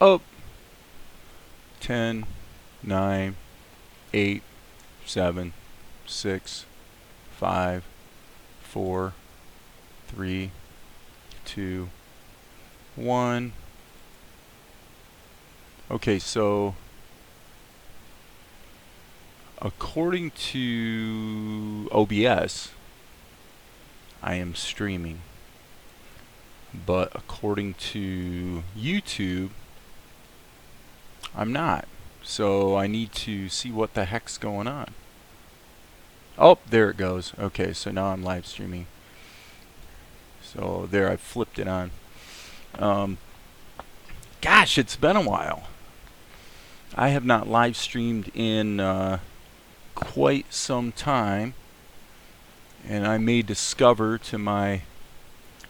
Oh, 10, 9, 8, 7, 6, 5, 4, 3, 2, 1. Okay, so according to OBS, I am streaming. But according to YouTube, I'm not. So I need to see what the heck's going on. Oh, there it goes. Okay, so now I'm live streaming. So there, I flipped it on. Gosh, it's been a while. I have not live streamed in quite some time. And I may discover, to my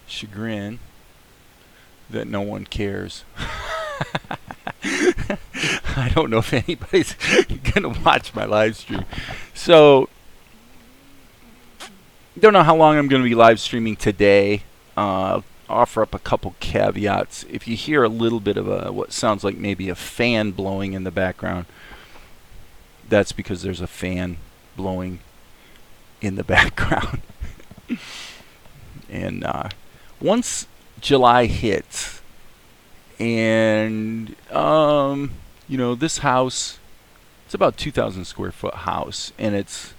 chagrin, that no one cares. I don't know if anybody's going to watch my live stream. So, don't know how long I'm going to be live streaming today. Offer up a couple caveats. If you hear a little bit of what sounds like maybe a fan blowing in the background, that's because there's a fan blowing in the background. And once July hits, and you know, this house, it's about 2,000 square foot house, and it's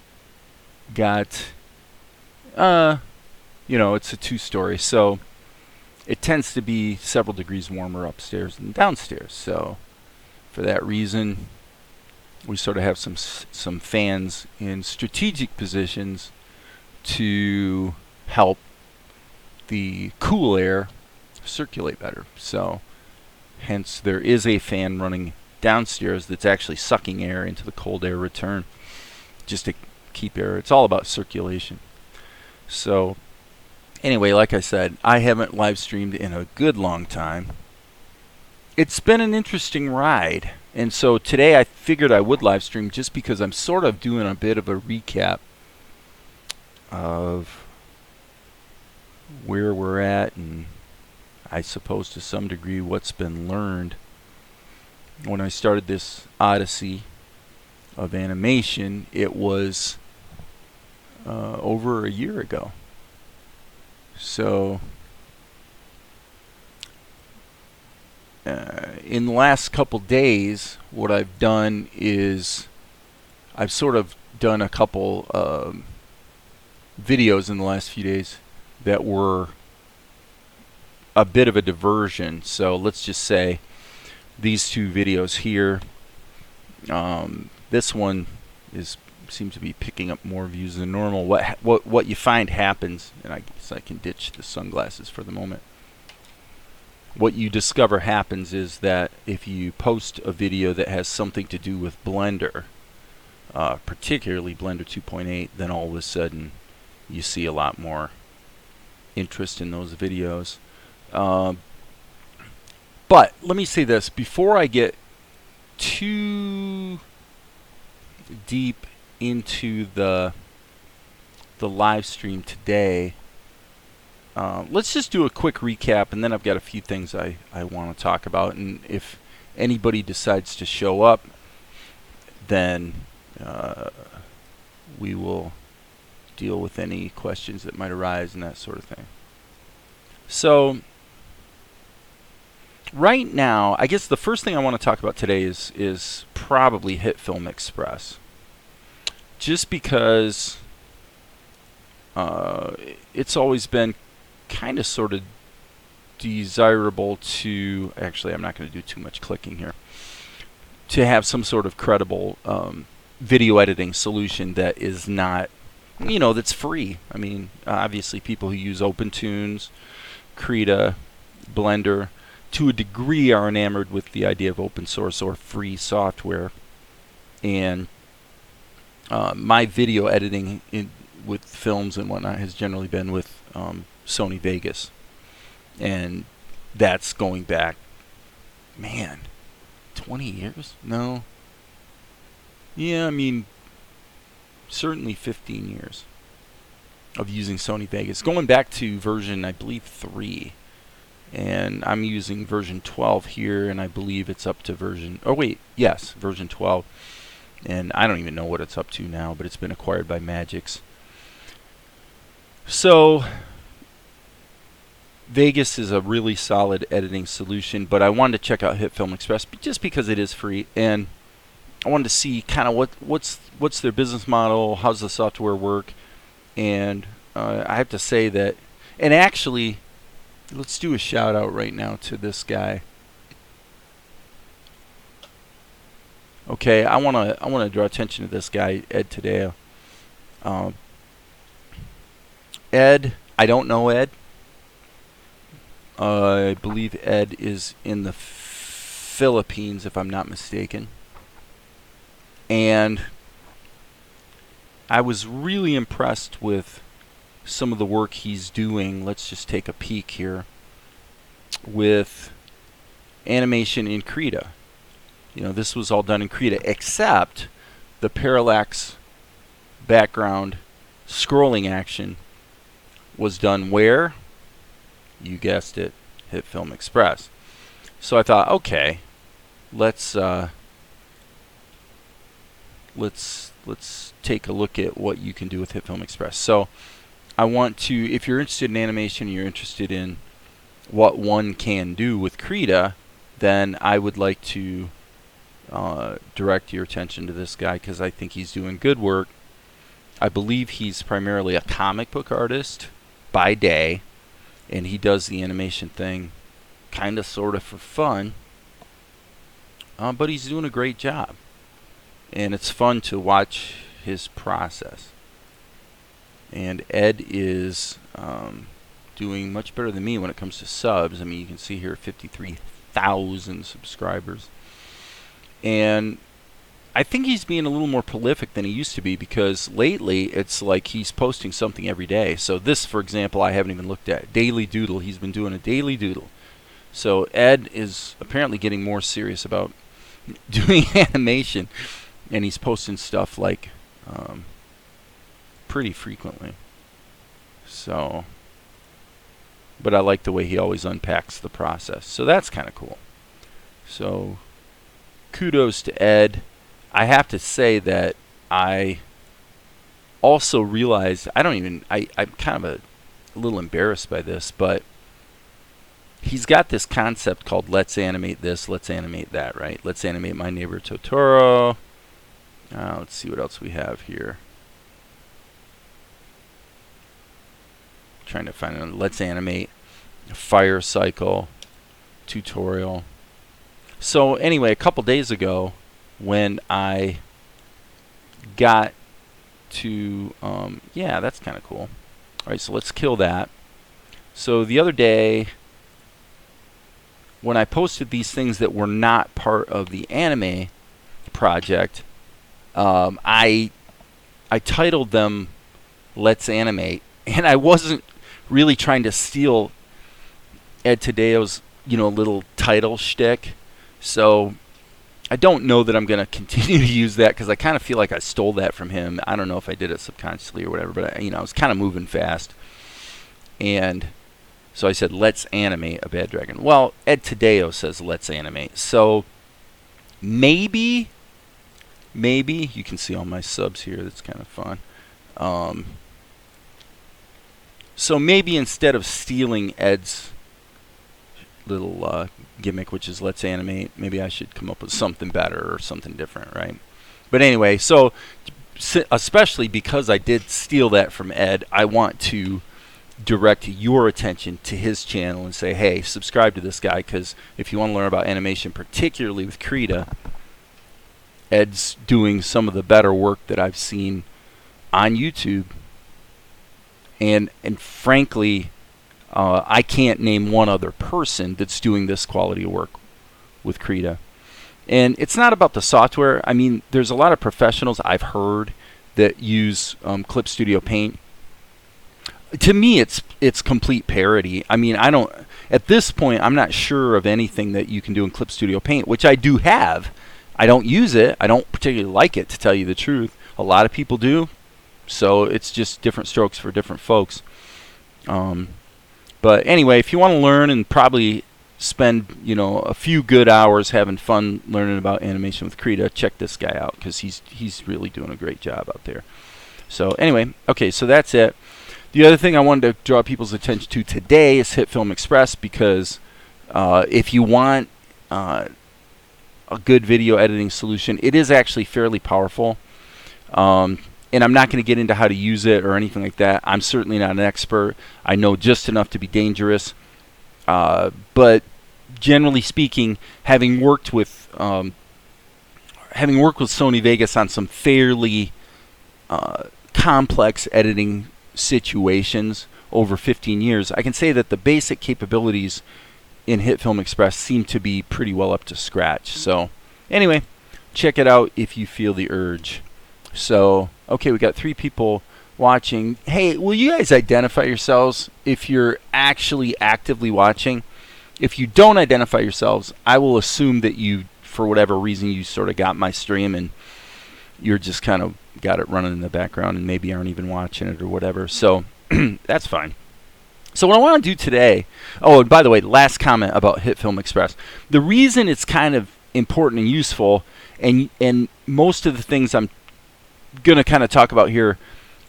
got you know, it's a 2-story, so it tends to be several degrees warmer upstairs than downstairs. So for that reason, we sort of have some fans in strategic positions to help the cool air circulate better. So hence there is a fan running downstairs that's actually sucking air into the cold air return, just to keep air. It's all about circulation. So anyway, like I said, I haven't live streamed in a good long time. It's been an interesting ride. And so today I figured I would live stream just because I'm sort of doing a bit of a recap of where we're at, and I suppose to some degree what's been learned. When I started this odyssey of animation, it was over a year ago. So in the last couple days, what I've done is I've sort of done a couple videos in the last few days that were a bit of a diversion. So let's just say these two videos here, this one seems to be picking up more views than normal. What you find happens, and I guess I can ditch the sunglasses for the moment. What you discover happens is that if you post a video that has something to do with Blender, particularly Blender 2.8, then all of a sudden you see a lot more interest in those videos. But let me say this before I get too deep into the live stream today. Let's just do a quick recap, and then I've got a few things I want to talk about. And if anybody decides to show up, then we will deal with any questions that might arise and that sort of thing. So right now, I guess the first thing I want to talk about today is probably Hitfilm Express. Just because it's always been kind of sort of desirable to, actually I'm not going to do too much clicking here, to have some sort of credible video editing solution that is not, you know, that's free. I mean, obviously people who use OpenTunes, Krita, Blender, to a degree are enamored with the idea of open source or free software. And my video editing with films and whatnot has generally been with Sony Vegas. And that's going back, man, 20 years? No. Yeah, I mean, certainly 15 years of using Sony Vegas. Going back to version, I believe, 3. and I'm using version 12 here, and I believe it's up to version, oh wait, yes, version 12, and I don't even know what it's up to now, but it's been acquired by Magix. So Vegas is a really solid editing solution, but I wanted to check out Hitfilm Express just because it is free, and I wanted to see kind of what's their business model, how's the software work, and I have to say that, and actually, let's do a shout out right now to this guy. Okay, I wanna draw attention to this guy, Ed Tadeo. Ed, I don't know Ed. I believe Ed is in the Philippines, if I'm not mistaken. And I was really impressed with some of the work he's doing. Let's just take a peek here with animation in Krita. You know, this was all done in Krita, except the parallax background scrolling action was done where? You guessed it, Hitfilm Express. So I thought, okay, let's take a look at what you can do with Hitfilm Express. So I want to, if you're interested in animation, you're interested in what one can do with Krita, then I would like to direct your attention to this guy because I think he's doing good work. I believe he's primarily a comic book artist by day, and he does the animation thing kind of sort of for fun, but he's doing a great job, and it's fun to watch his process. And Ed is doing much better than me when it comes to subs. I mean, you can see here 53,000 subscribers, and I think he's being a little more prolific than he used to be, because lately it's like he's posting something every day. So this, for example, I haven't even looked at. Daily Doodle. He's been doing a daily doodle. So Ed is apparently getting more serious about doing animation, and he's posting stuff like pretty frequently. So, but I like the way he always unpacks the process. So that's kind of cool. So kudos to Ed. I have to say that I also realized, I'm kind of a little embarrassed by this, but he's got this concept called let's animate this, let's animate that, right? Let's animate My Neighbor Totoro. Let's see what else we have here. Trying to find a let's animate a fire cycle tutorial. So anyway, a couple days ago, when I got to, yeah, that's kind of cool. All right, so let's kill that. So the other day, when I posted these things that were not part of the anime project, I titled them Let's Animate, and I wasn't really trying to steal Ed Tadeo's, little title shtick. So I don't know that I'm going to continue to use that, because I kind of feel like I stole that from him. I don't know if I did it subconsciously or whatever, but I was kind of moving fast. And so I said, let's animate a bad dragon. Well, Ed Tadeo says, let's animate. So maybe you can see all my subs here. That's kind of fun. So maybe instead of stealing Ed's little gimmick, which is let's animate, maybe I should come up with something better or something different, right? But anyway, so especially because I did steal that from Ed, I want to direct your attention to his channel and say, hey, subscribe to this guy, because if you want to learn about animation, particularly with Krita, Ed's doing some of the better work that I've seen on YouTube. And frankly, I can't name one other person that's doing this quality of work with Krita. And it's not about the software. I mean, there's a lot of professionals I've heard that use Clip Studio Paint. To me, it's complete parody. I mean, at this point, I'm not sure of anything that you can do in Clip Studio Paint, which I do have. I don't use it. I don't particularly like it, to tell you the truth. A lot of people do. So it's just different strokes for different folks. But anyway, if you want to learn and probably spend, you know, a few good hours having fun learning about animation with Krita, check this guy out, because he's really doing a great job out there. So anyway, okay, so that's it. The other thing I wanted to draw people's attention to today is Hitfilm Express, because if you want a good video editing solution, it is actually fairly powerful. And I'm not going to get into how to use it or anything like that. I'm certainly not an expert. I know just enough to be dangerous. But generally speaking, having worked with Sony Vegas on some fairly complex editing situations over 15 years, I can say that the basic capabilities in Hitfilm Express seem to be pretty well up to scratch. So anyway, check it out if you feel the urge. So, okay, we got 3 people watching. Hey, will you guys identify yourselves if you're actually actively watching? If you don't identify yourselves, I will assume that you, for whatever reason, you sort of got my stream and you're just kind of got it running in the background and maybe aren't even watching it or whatever. So, that's fine. So what I want to do today, oh, and by the way, last comment about Hitfilm Express. The reason it's kind of important and useful, and most of the things I'm going to kind of talk about here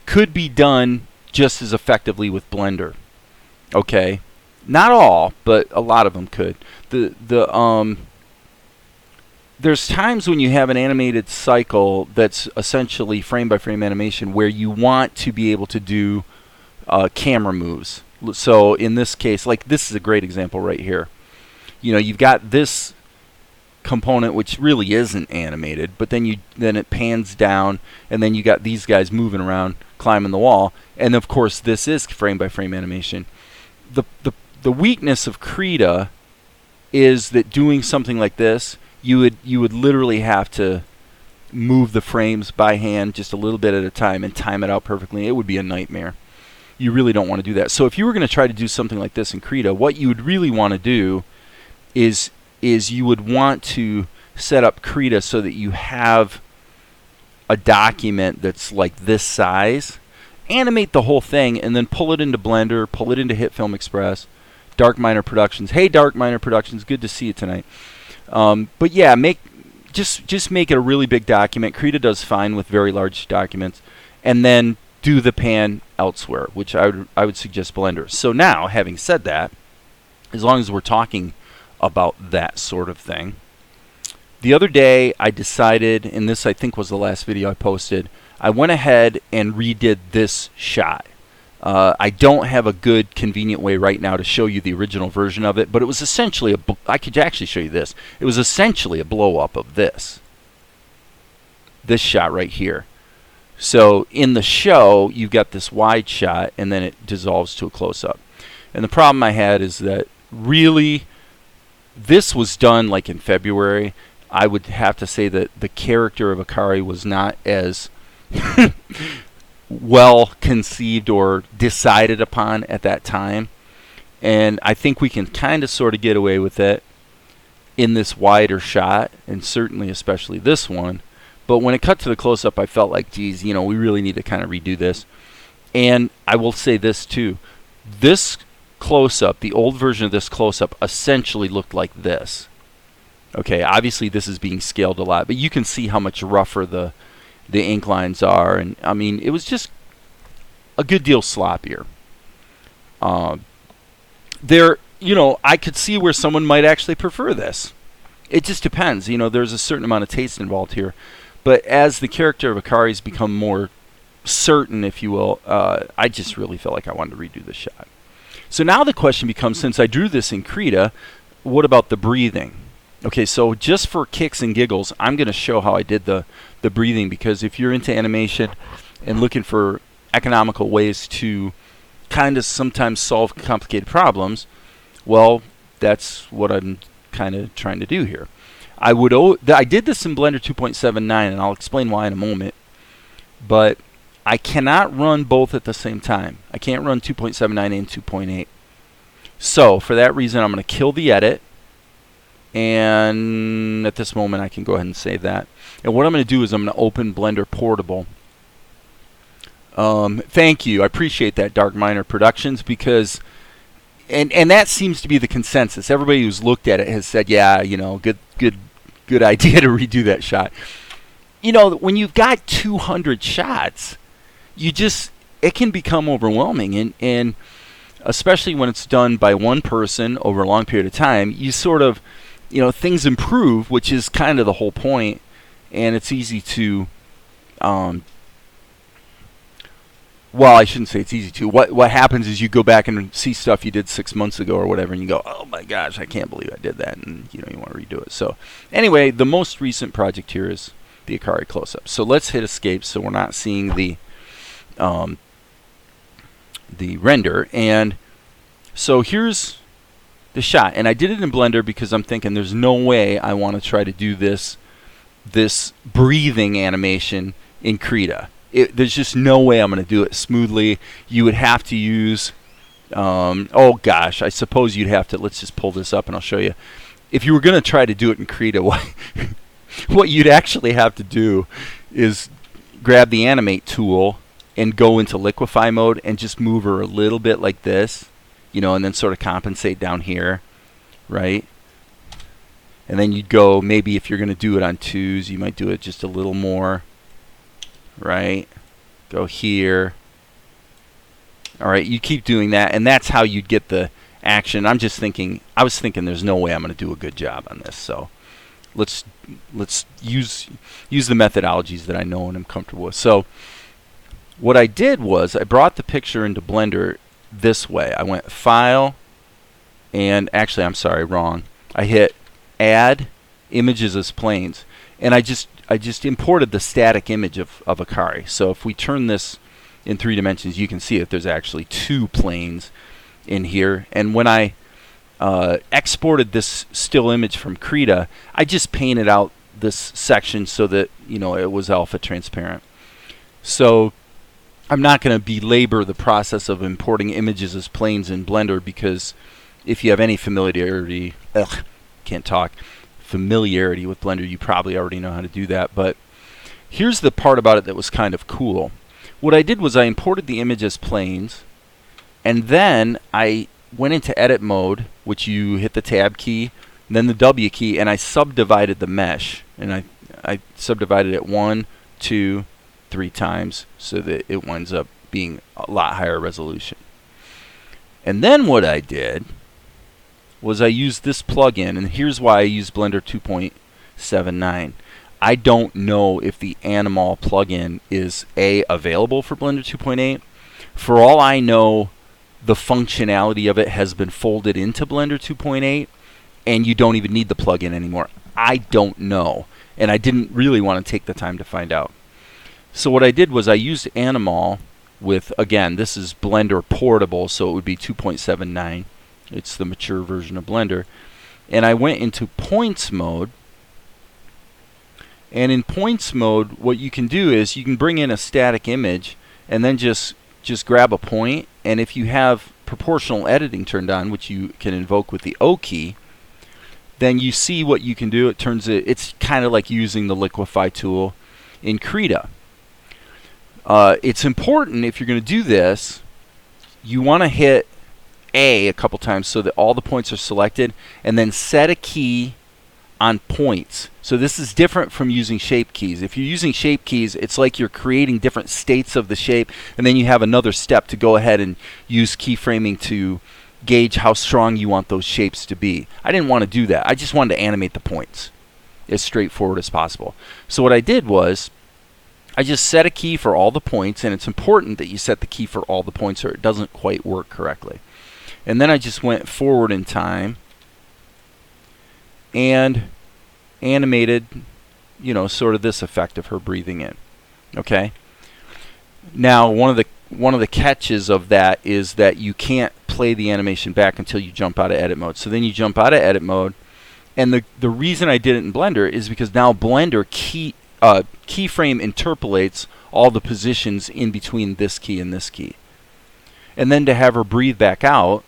could be done just as effectively with Blender. Okay, not all, but a lot of them could. There's times when you have an animated cycle that's essentially frame by frame animation where you want to be able to do camera moves. So in this case, like this is a great example right here. You know, you've got this component which really isn't animated, but then it pans down, and then you got these guys moving around, climbing the wall, and of course this is frame by frame animation. The weakness of Krita is that doing something like this, you would literally have to move the frames by hand just a little bit at a time and time it out perfectly. It would be a nightmare. You really don't want to do that. So if you were going to try to do something like this in Krita, what you would really want to do is you would want to set up Krita so that you have a document that's like this size, animate the whole thing, and then pull it into Blender, pull it into Hitfilm Express, Dark Miner Productions. Hey, Dark Miner Productions, good to see you tonight. But yeah, just make it a really big document. Krita does fine with very large documents, and then do the pan elsewhere, which I would suggest Blender. So now, having said that, as long as we're talking about that sort of thing, the other day I decided, and this I think was the last video I posted, I went ahead and redid this shot. I don't have a good convenient way right now to show you the original version of it, but it was essentially I could actually show you this. It was essentially a blow up of this shot right here. So in the show, you've got this wide shot, and then it dissolves to a close-up. And the problem I had is that really, this was done like in February. I would have to say that the character of Akari was not as well conceived or decided upon at that time. And I think we can kind of sort of get away with it in this wider shot, and certainly especially this one. But when it cut to the close-up, I felt like, geez, you know, we really need to kind of redo this. And I will say this too. This close-up, the old version of this close-up, essentially looked like this. Okay, obviously this is being scaled a lot, but you can see how much rougher the ink lines are. And I mean, it was just a good deal sloppier. You know, I could see where someone might actually prefer this. It just depends. You know, there's a certain amount of taste involved here. But as the character of Akari's become more certain, if you will, I just really felt like I wanted to redo the shot. So now the question becomes, since I drew this in Krita, what about the breathing? Okay, so just for kicks and giggles, I'm going to show how I did the breathing, because if you're into animation and looking for economical ways to kind of sometimes solve complicated problems, well, that's what I'm kind of trying to do here. I did this in Blender 2.79, and I'll explain why in a moment, but I cannot run both at the same time. I can't run 2.79 and 2.8. So for that reason, I'm going to kill the edit, and at this moment I can go ahead and save that. And what I'm going to do is I'm going to open Blender Portable. Thank you. I appreciate that, Dark Miner Productions, because and that seems to be the consensus. Everybody who's looked at it has said, yeah, you know, good idea to redo that shot. You know, when you've got 200 shots, it can become overwhelming, and especially when it's done by one person over a long period of time, you sort of, you know, things improve, which is kind of the whole point, and it's easy to, well, I shouldn't say it's easy to. What happens is you go back and see stuff you did 6 months ago or whatever, and you go, oh my gosh, I can't believe I did that, and you know, you want to redo it. So anyway, the most recent project here is the Akari close-up. So let's hit escape so we're not seeing the render. And so here's the shot, and I did it in Blender because I'm thinking there's no way I want to try to do this breathing animation in Krita. There's just no way I'm going to do it smoothly. You would have to use oh gosh, I suppose you'd have to, let's just pull this up and I'll show you. If you were going to try to do it in Krita, what you'd actually have to do is grab the animate tool and go into Liquify mode and just move her a little bit like this, you know, and then sort of compensate down here, right? And then you'd go, maybe if you're going to do it on 2s, you might do it just a little more, right? Go here. All right, you keep doing that, and that's how you'd get the action. I was thinking there's no way I'm going to do a good job on this, so let's use the methodologies that I know and I'm comfortable with. So what I did was I brought the picture into Blender this way. I went File, and actually, I'm sorry, wrong. I hit Add Images as Planes, and I just imported the static image of Akari. So if we turn this in 3 dimensions, you can see that there's actually 2 planes in here. And when I exported this still image from Krita, I just painted out this section so that, you know, it was alpha transparent. So I'm not going to belabor the process of importing images as planes in Blender, because if you have any familiarity with Blender, you probably already know how to do that. But here's the part about it that was kind of cool. What I did was I imported the image as planes, and then I went into edit mode, which you hit the tab key, and then the W key, and I subdivided the mesh. And I subdivided it 1, 2, 3 times so that it winds up being a lot higher resolution. And then what I did was I used this plugin, and here's why I use Blender 2.79. I don't know if the Animal plugin is available for Blender 2.8. For all I know, the functionality of it has been folded into Blender 2.8, and you don't even need the plugin anymore. I don't know, and I didn't really want to take the time to find out. So what I did was I used Animal with, again, this is Blender Portable, so it would be 2.79. It's the mature version of Blender. And I went into Points mode. And in Points mode, what you can do is you can bring in a static image and then just grab a point. And if you have proportional editing turned on, which you can invoke with the O key, then you see what you can do. It's kind of like using the Liquify tool in Krita. It's important, if you're going to do this, you want to hit A couple times so that all the points are selected, and then set a key on points. So this is different from using shape keys. If you're using shape keys, it's like you're creating different states of the shape, and then you have another step to go ahead and use keyframing to gauge how strong you want those shapes to be. I didn't want to do that. I just wanted to animate the points as straightforward as possible. So what I did was I just set a key for all the points, and it's important that you set the key for all the points or it doesn't quite work correctly. And then I just went forward in time and animated, you know, sort of this effect of her breathing in. Okay? Now, one of the catches of that is that you can't play the animation back until you jump out of edit mode. So then you jump out of edit mode, and the reason I did it in Blender is because now Blender keyframe interpolates all the positions in between this key and this key. And then to have her breathe back out,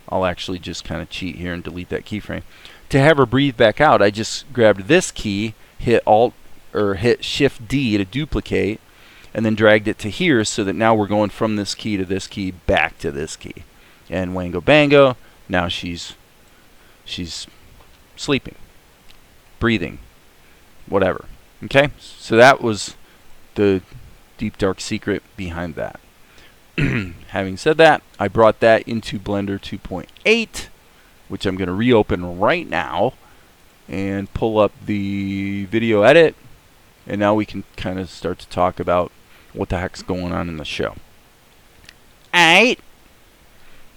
I'll actually just kind of cheat here and delete that keyframe. To have her breathe back out, I just grabbed this key, hit Shift D to duplicate, and then dragged it to here so that now we're going from this key to this key back to this key. And wango bango, now she's sleeping, breathing, whatever. Okay, so that was the deep dark secret behind that. Having said that, I brought that into Blender 2.8, which I'm going to reopen right now and pull up the video edit, and now we can kind of start to talk about what the heck's going on in the show. Alright.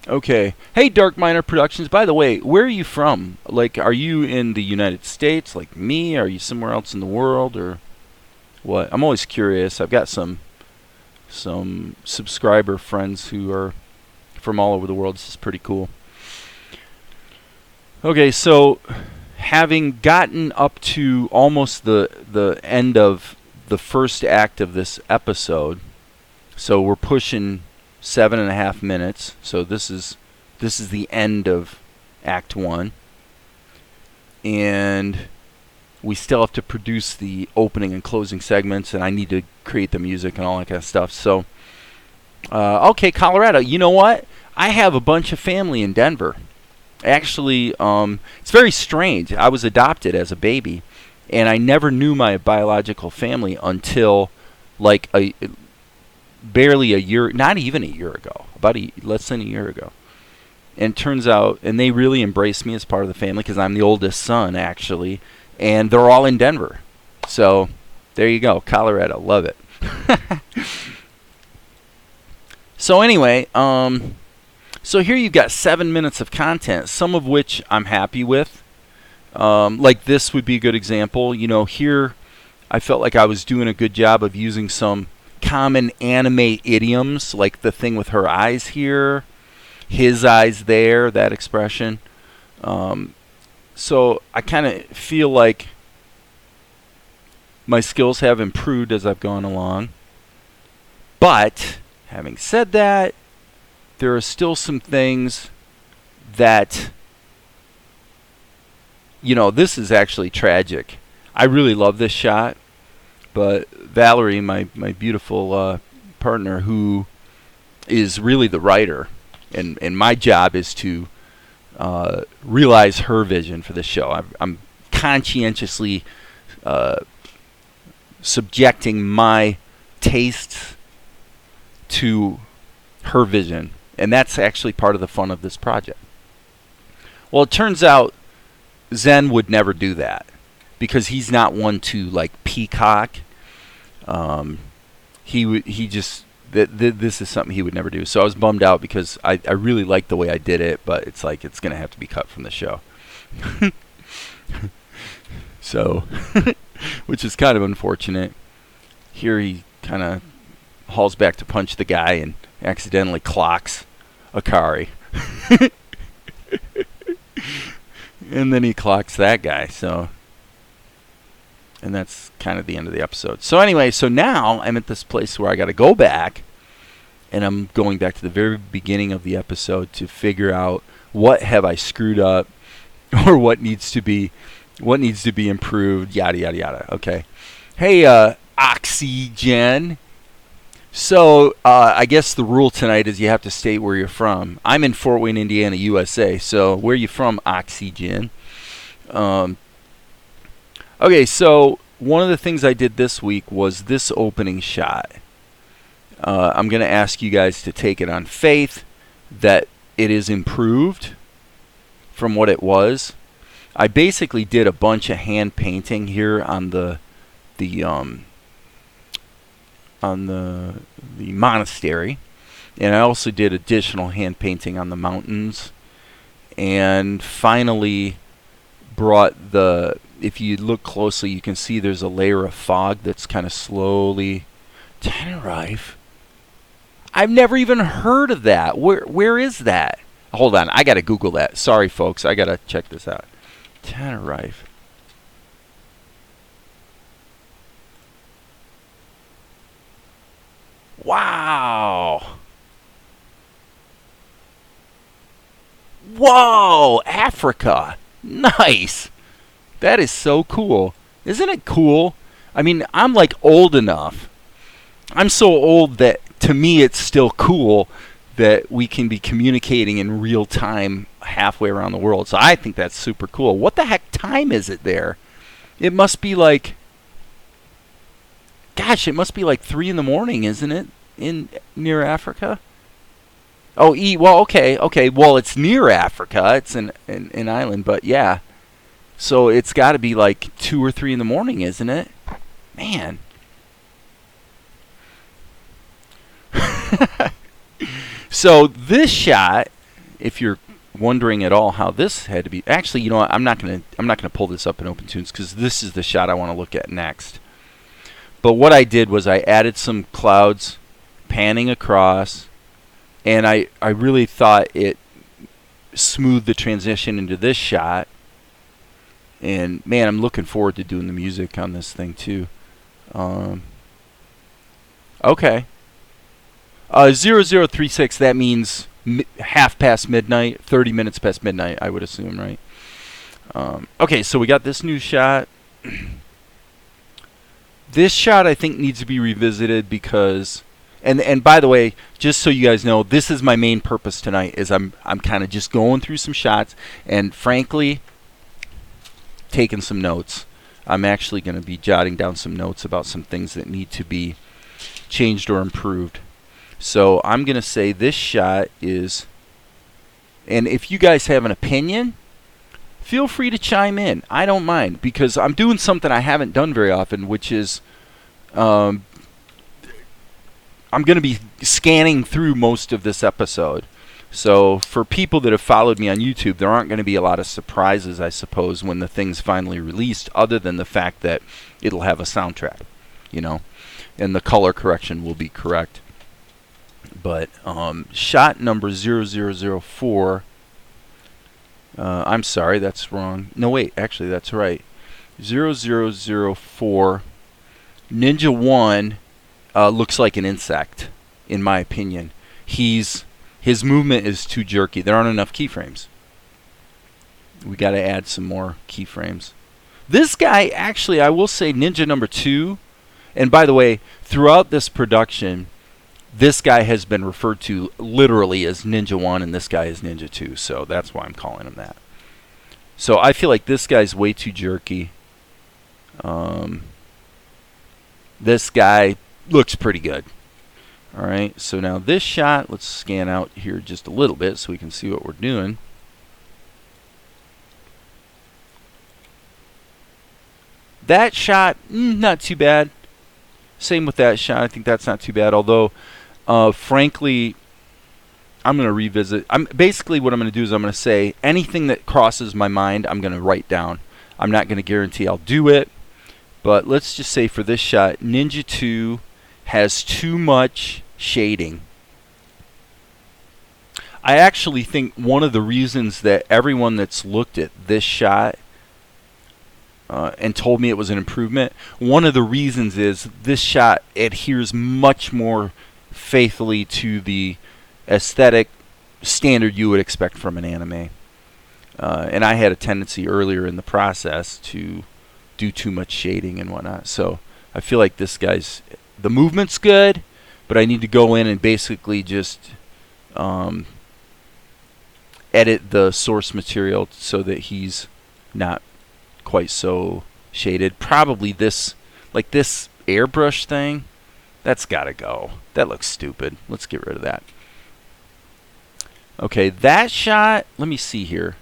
Okay. Hey, Dark Miner Productions. By the way, where are you from? Like, are you in the United States like me? Are you somewhere else in the world, or what? I'm always curious. I've got some subscriber friends who are from all over the world. This is pretty cool. Okay, so having gotten up to almost the end of the first act of this episode, so we're pushing 7.5 minutes. So this is the end of Act 1, and we still have to produce the opening and closing segments, and I need to create the music and all that kind of stuff. So, okay, Colorado. You know what? I have a bunch of family in Denver. Actually, it's very strange. I was adopted as a baby, and I never knew my biological family until like barely a year, not even a year ago, less than a year ago. And it turns out, and they really embraced me as part of the family because I'm the oldest son, actually. And they're all in Denver. So, there you go. Colorado. Love it. So anyway, so here you've got 7 minutes of content, some of which I'm happy with. Like this would be a good example. You know, here I felt like I was doing a good job of using some common anime idioms, like the thing with her eyes here, his eyes there, that expression. So I kind of feel like my skills have improved as I've gone along. But having said that, there are still some things that, you know, this is actually tragic. I really love this shot, but Valerie, my beautiful partner, who is really the writer, and my job is to realize her vision for the show. I'm conscientiously subjecting my tastes to her vision, and that's actually part of the fun of this project. Well, it turns out Zen would never do that because he's not one to like peacock. This is something he would never do. So I was bummed out because I really liked the way I did it, but it's like it's going to have to be cut from the show. So, which is kind of unfortunate. Here he kind of hauls back to punch the guy and accidentally clocks Akari. And then he clocks that guy, so... And that's kind of the end of the episode. So anyway, so now I'm at this place where I got to go back, and I'm going back to the very beginning of the episode to figure out what have I screwed up, or what needs to be improved, yada yada yada. Okay. Hey, Oxygen. So I guess the rule tonight is you have to state where you're from. I'm in Fort Wayne, Indiana, USA. So where are you from, Oxygen? Okay, so one of the things I did this week was this opening shot. I'm going to ask you guys to take it on faith that it is improved from what it was. I basically did a bunch of hand painting here on the monastery, and I also did additional hand painting on the mountains, and finally brought the... If you look closely, you can see there's a layer of fog that's kind of slowly... Tenerife? I've never even heard of that. Where is that? Hold on, I gotta Google that. Sorry, folks, I gotta check this out. Tenerife. Wow. Whoa, Africa. Nice. That is so cool. Isn't it cool? I mean, I'm like old enough. I'm so old that to me it's still cool that we can be communicating in real time halfway around the world. So I think that's super cool. What the heck time is it there? It must be like, gosh, it must be like 3 in the morning, isn't it? In near Africa? Oh, well, okay. Well, it's near Africa. It's an island, but yeah. So it's got to be like 2 or 3 in the morning, isn't it? Man. So this shot, if you're wondering at all how this had to be, actually, you know what? I'm not gonna pull this up in OpenTunes because this is the shot I want to look at next. But what I did was I added some clouds, panning across, and I really thought it smoothed the transition into this shot. And man, I'm looking forward to doing the music on this thing too. Okay. 0036, that means half past midnight, 30 minutes past midnight, I would assume, right? Okay, so we got this new shot. This shot, I think, needs to be revisited because, and by the way, just so you guys know, this is my main purpose tonight. Is I'm kind of just going through some shots and, frankly, taking some notes. I'm actually going to be jotting down some notes about some things that need to be changed or improved. So I'm going to say this shot is, and if you guys have an opinion, feel free to chime in. I don't mind, because I'm doing something I haven't done very often, which is I'm going to be scanning through most of this episode. So for people that have followed me on YouTube, there aren't going to be a lot of surprises, I suppose, when the thing's finally released, other than the fact that it'll have a soundtrack, you know, and the color correction will be correct. But shot number 0004, I'm sorry, that's wrong. No, wait, actually, that's right. 0004, Ninja 1 looks like an insect, in my opinion. His movement is too jerky. There aren't enough keyframes. We got to add some more keyframes. This guy, actually, I will say Ninja number 2, and by the way, throughout this production, this guy has been referred to literally as Ninja 1, and this guy is Ninja 2, so that's why I'm calling him that. So I feel like this guy's way too jerky. This guy looks pretty good. Alright, so now this shot, let's scan out here just a little bit so we can see what we're doing. That shot, not too bad. Same with that shot. I think that's not too bad, although frankly, I'm going to revisit. Basically what I'm going to do is I'm going to say anything that crosses my mind, I'm going to write down. I'm not going to guarantee I'll do it, but let's just say for this shot, Ninja 2 has too much shading. I actually think one of the reasons that everyone that's looked at this shot and told me it was an improvement, one of the reasons is this shot adheres much more faithfully to the aesthetic standard you would expect from an anime. And I had a tendency earlier in the process to do too much shading and whatnot. So I feel like this guy's, the movement's good, but I need to go in and basically just edit the source material so that he's not quite so shaded. Probably this, like this airbrush thing, that's gotta go. That looks stupid. Let's get rid of that. Okay, that shot, let me see here.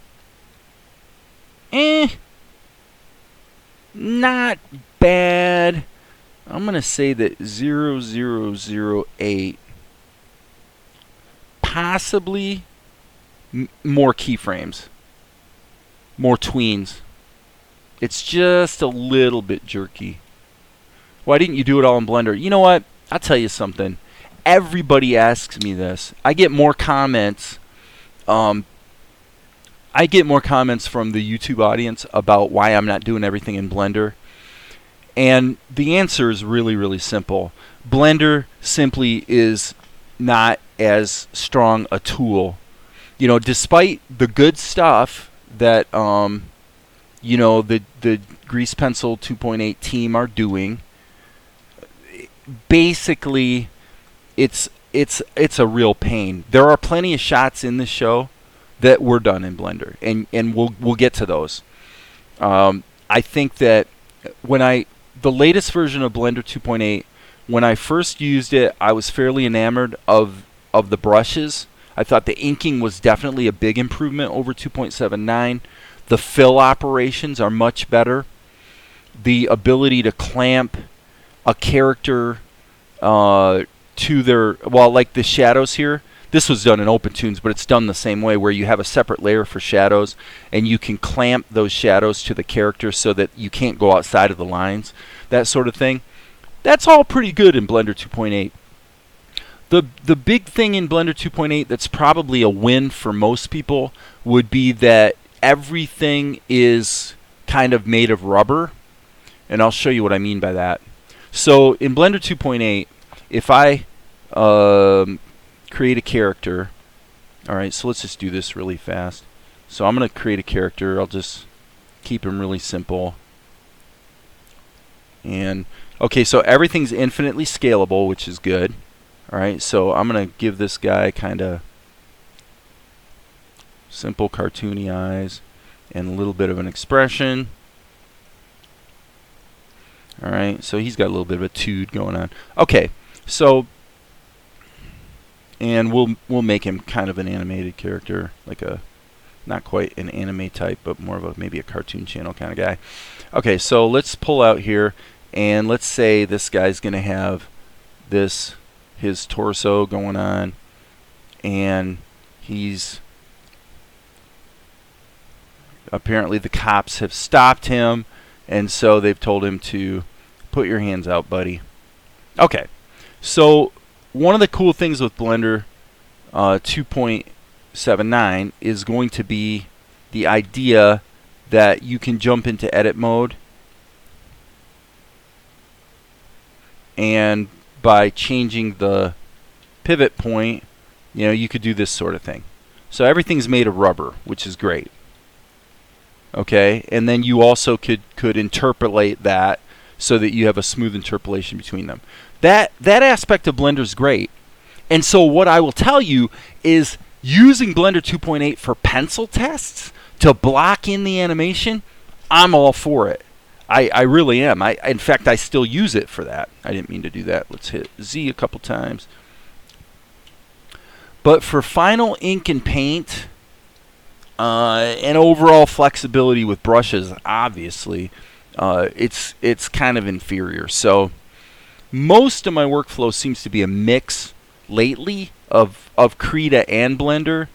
Not bad. I'm gonna say that 0008 possibly more keyframes, more tweens. It's just a little bit jerky. Why didn't you do it all in Blender? You know what? I'll tell you something. Everybody asks me this. I get more comments. I get more comments from the YouTube audience about why I'm not doing everything in Blender. And the answer is really, really simple. Blender simply is not as strong a tool. You know, despite the good stuff that you know, the Grease Pencil 2.8 team are doing, basically it's it's a real pain. There are plenty of shots in this show that were done in Blender, and we'll get to those. I think that the latest version of Blender 2.8, when I first used it, I was fairly enamored of the brushes. I thought the inking was definitely a big improvement over 2.79. The fill operations are much better. The ability to clamp a character to their, well, like the shadows here. This was done in OpenToons, but it's done the same way, where you have a separate layer for shadows, and you can clamp those shadows to the character so that you can't go outside of the lines, that sort of thing. That's all pretty good in Blender 2.8. The big thing in Blender 2.8 that's probably a win for most people would be that everything is kind of made of rubber, and I'll show you what I mean by that. So in Blender 2.8, if I create a character, alright, so let's just do this really fast. So I'm going to create a character. I'll just keep him really simple. And okay, so everything's infinitely scalable, which is good. Alright, so I'm going to give this guy kind of simple cartoony eyes and a little bit of an expression. Alright, so he's got a little bit of a tood going on. Okay, so, and we'll make him kind of an animated character, like a, not quite an anime type, but more of a maybe a cartoon channel kind of guy. Okay, so let's pull out here, and let's say this guy's going to have this, his torso going on, and he's, apparently the cops have stopped him, and so they've told him to put your hands out, buddy. Okay, so one of the cool things with Blender 2.79 is going to be the idea that you can jump into edit mode, and by changing the pivot point, you know, you could do this sort of thing. So everything's made of rubber, which is great. Okay, and then you also could interpolate that so that you have a smooth interpolation between them. That aspect of Blender is great. And so what I will tell you is, using Blender 2.8 for pencil tests to block in the animation, I'm all for it. I really am. In fact, I still use it for that. I didn't mean to do that. Let's hit Z a couple times. But for final ink and paint, and overall flexibility with brushes, obviously, it's kind of inferior. So most of my workflow seems to be a mix lately of Krita and Blender,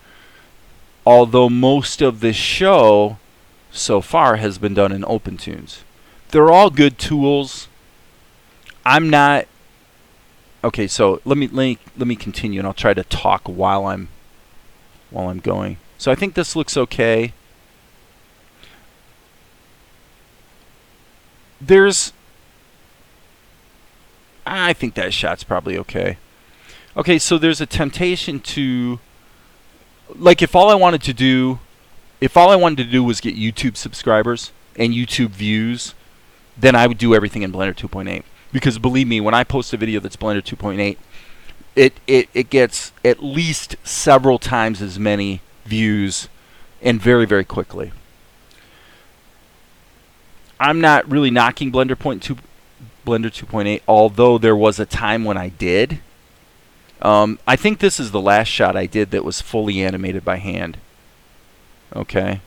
although most of the show so far has been done in OpenToons. They're all good tools. I'm not... Okay, so let me continue, and I'll try to talk while I'm going. So I think this looks okay. I think that shot's probably okay. Okay, so there's a temptation to, like, if all I wanted to do was get YouTube subscribers and YouTube views, then I would do everything in Blender 2.8. Because believe me, when I post a video that's Blender 2.8, it gets at least several times as many views, and very, very quickly. I'm not really knocking Blender 2.8, although there was a time when I did. I think this is the last shot I did that was fully animated by hand. Okay.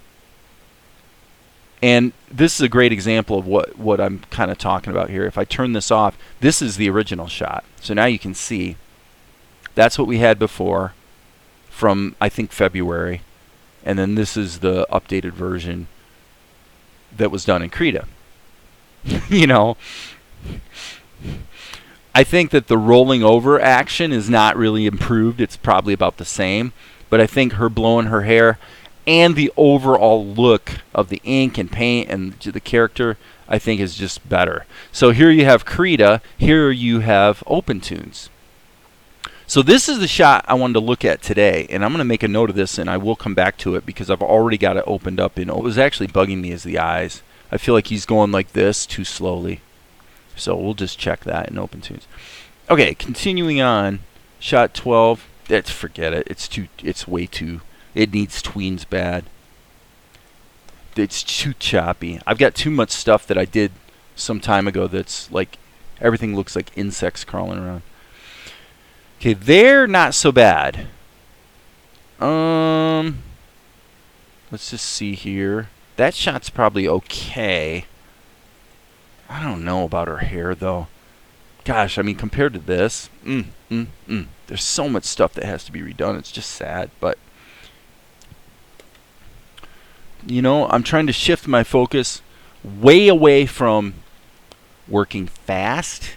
And this is a great example of what I'm kind of talking about here. If I turn this off, this is the original shot. So now you can see that's what we had before from, I think, February. And then this is the updated version that was done in Krita. You know, I think that the rolling over action is not really improved. It's probably about the same. But I think her blowing her hair and the overall look of the ink and paint and the character, I think, is just better. So here you have Krita. Here you have OpenToons. So this is the shot I wanted to look at today, and I'm going to make a note of this, and I will come back to it because I've already got it opened up. And what was actually bugging me is the eyes. I feel like he's going like this too slowly. So we'll just check that in OpenToons. Okay, continuing on. Shot 12. That's, forget it. It's way too, it needs tweens bad. It's too choppy. I've got too much stuff that I did some time ago that's like, everything looks like insects crawling around. Okay, they're not so bad. Let's just see here. That shot's probably okay. I don't know about her hair, though. Gosh, I mean, compared to this, there's so much stuff that has to be redone. It's just sad, but you know, I'm trying to shift my focus way away from working fast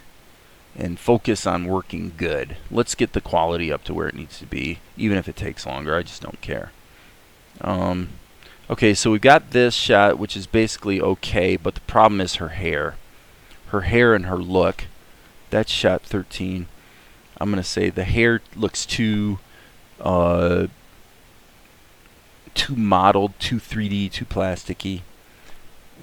and focus on working good. Let's get the quality up to where it needs to be, even if it takes longer. I just don't care. Okay, so we've got this shot, which is basically okay, but the problem is her hair. Her hair and her look. That's shot 13. I'm going to say the hair looks too modeled, too 3D, too plasticky.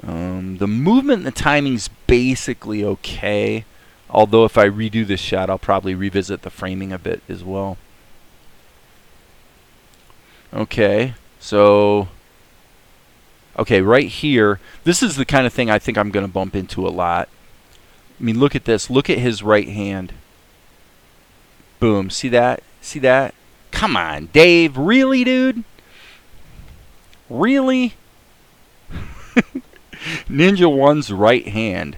The movement and the timing's basically okay. Although if I redo this shot, I'll probably revisit the framing a bit as well. Okay, so okay, right here, this is the kind of thing I think I'm going to bump into a lot. I mean, look at this. Look at his right hand. Boom. See that? See that? Come on, Dave. Really, dude? Really? Ninja 1's right hand.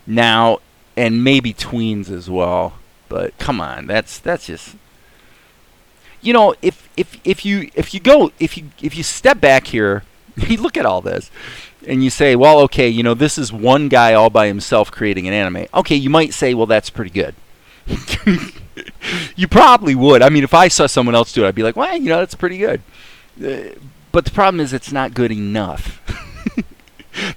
Now, and maybe tweens as well, but come on, that's just, you know, if you step back here, you look at all this, and you say, well, okay, you know, this is one guy all by himself creating an anime. Okay, you might say, well, that's pretty good. You probably would. I mean, if I saw someone else do it, I'd be like, well, you know, that's pretty good. But the problem is, it's not good enough.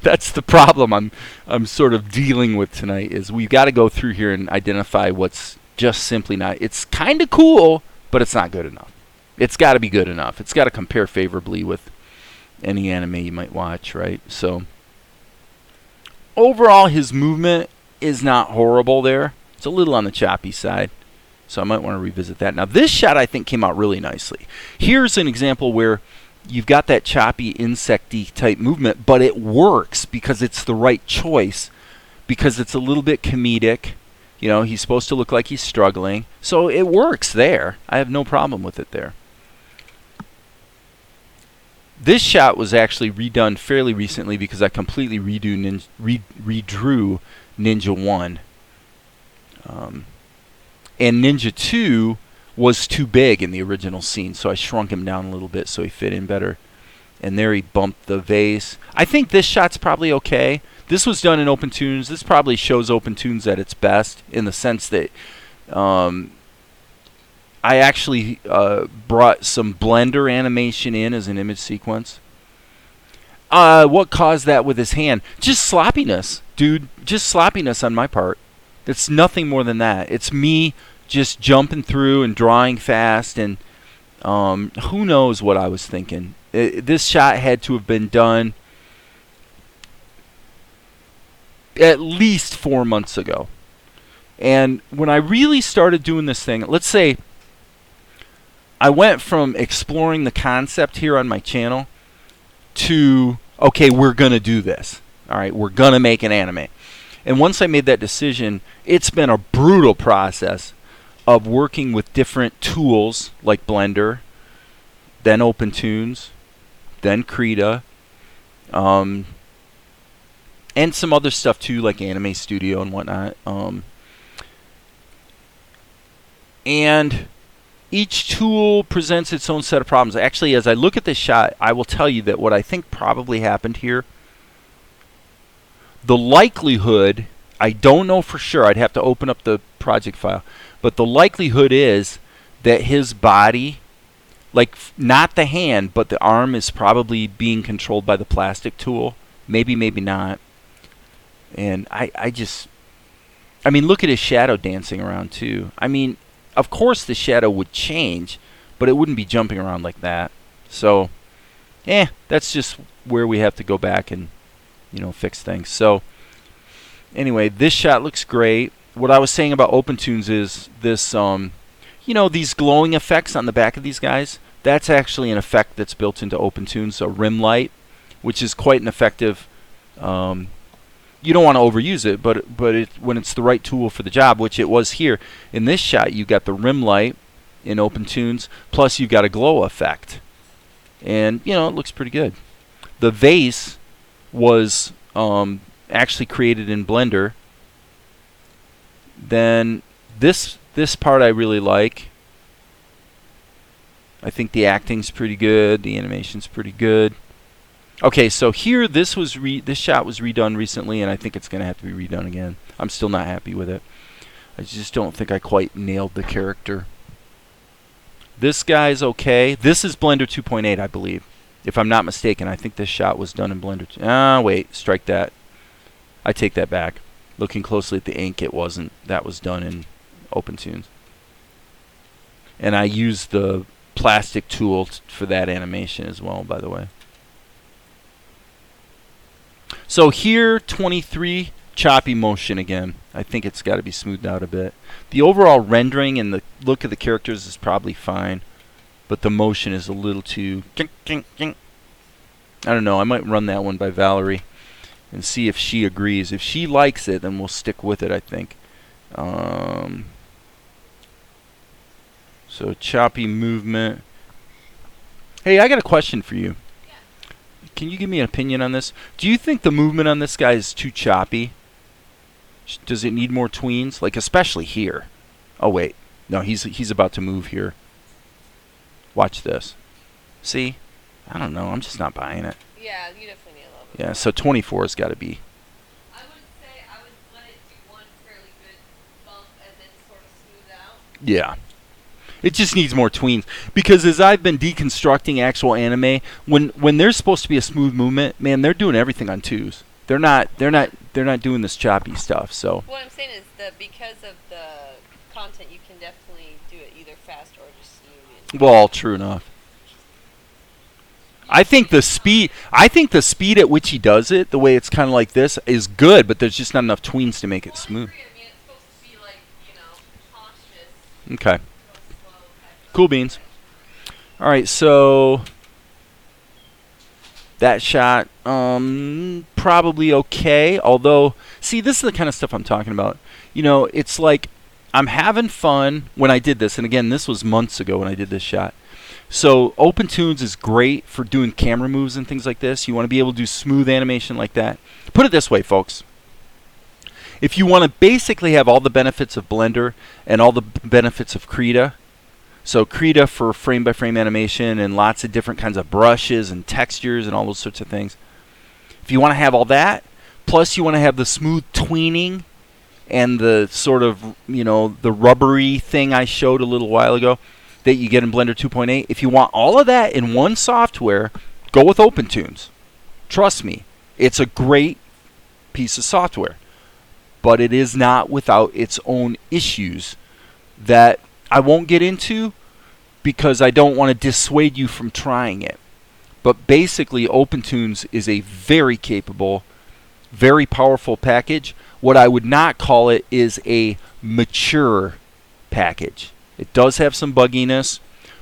That's the problem I'm sort of dealing with tonight, is we've got to go through here and identify what's just simply not. It's kind of cool, but it's not good enough. It's got to be good enough. It's got to compare favorably with any anime you might watch, right? So overall, his movement is not horrible there. It's a little on the choppy side, so I might want to revisit that. Now, this shot I think came out really nicely. Here's an example where you've got that choppy, insecty type movement, but it works because it's the right choice, because it's a little bit comedic. You know, he's supposed to look like he's struggling, so it works there. I have no problem with it there. This shot was actually redone fairly recently because I completely redrew Ninja 1. And Ninja 2 was too big in the original scene, so I shrunk him down a little bit so he fit in better. And there he bumped the vase. I think this shot's probably okay. This was done in OpenToons. This probably shows OpenToons at its best, in the sense that I actually brought some Blender animation in as an image sequence. What caused that with his hand? Just sloppiness, dude. Just sloppiness on my part. It's nothing more than that. It's me just jumping through and drawing fast, and who knows what I was thinking. This shot had to have been done at least 4 months ago. And when I really started doing this thing, let's say I went from exploring the concept here on my channel to, okay, we're going to do this. All right, we're going to make an anime. And once I made that decision, it's been a brutal process of working with different tools like Blender, then OpenToons, then Krita, and some other stuff too, like Anime Studio and whatnot. And each tool presents its own set of problems. Actually, as I look at this shot, I will tell you that what I think probably happened here, the likelihood, I don't know for sure, I'd have to open up the project file, but the likelihood is that his body, like not the hand, but the arm, is probably being controlled by the plastic tool. Maybe, maybe not. And I mean, look at his shadow dancing around too. I mean, of course the shadow would change, but it wouldn't be jumping around like that. So, that's just where we have to go back and, you know, fix things. So, anyway, this shot looks great. what I was saying about OpenTunes is this, you know, these glowing effects on the back of these guys. That's actually an effect that's built into OpenTunes, a rim light, which is quite an effective. You don't want to overuse it, but when it's the right tool for the job, which it was here in this shot, you got the rim light in OpenTunes, plus you've got a glow effect, and you know it looks pretty good. The vase was actually created in Blender. Then this part I really like. I think the acting's pretty good, the animation's pretty good. Okay, so here this shot was redone recently, and I think it's going to have to be redone again. I'm still not happy with it. I just don't think I quite nailed the character. This guy's okay. This is Blender 2.8, I believe. If I'm not mistaken, I think this shot was done in Blender 2. Ah, wait, strike that. I take that back. Looking closely at the ink, it wasn't. That was done in OpenTunes. And I used the plastic tool for that animation as well, by the way. So here, 23, choppy motion again. I think it's got to be smoothed out a bit. The overall rendering and the look of the characters is probably fine, but the motion is a little too... I don't know, I might run that one by Valerie and see if she agrees. If she likes it, then we'll stick with it, I think. So choppy movement. Hey, I got a question for you. Can you give me an opinion on this? Do you think the movement on this guy is too choppy? Does it need more tweens? Like, especially here. Oh, wait. No, he's about to move here. Watch this. See? I don't know. I'm just not buying it. Yeah, you definitely need a little bit Yeah, more. so 24 has got to be. I would say I would let it do one fairly good bump and then sort of smooth out. Yeah. It just needs more tweens, because as I've been deconstructing actual anime, when there's supposed to be a smooth movement, man, they're doing everything on twos. They're not doing this choppy stuff. So What I'm saying is that because of the content, you can definitely do it either fast or just smooth. well, true enough. I think the speed at which he does it, the way it's kind of like this, is good, but there's just not enough tweens to make it smooth. I mean, it's supposed to be like, cautious. Okay. Cool beans. All right, so that shot, probably okay. Although, see, this is the kind of stuff I'm talking about. You know, it's like I'm having fun when I did this, and again, this was months ago when I did this shot. So OpenTunes is great for doing camera moves and things like this. You want to be able to do smooth animation like that. Put it this way, folks. If you want to basically have all the benefits of Blender and all the benefits of Krita, so Krita for frame-by-frame animation and lots of different kinds of brushes and textures and all those sorts of things. If you want to have all that, plus you want to have the smooth tweening and the sort of, the rubbery thing I showed a little while ago that you get in Blender 2.8. If you want all of that in one software, go with OpenTunes. Trust me, it's a great piece of software. But it is not without its own issues that I won't get into because I don't want to dissuade you from trying it. But basically, OpenTunes is a very capable, very powerful package. What I would not call it is a mature package. It does have some bugginess,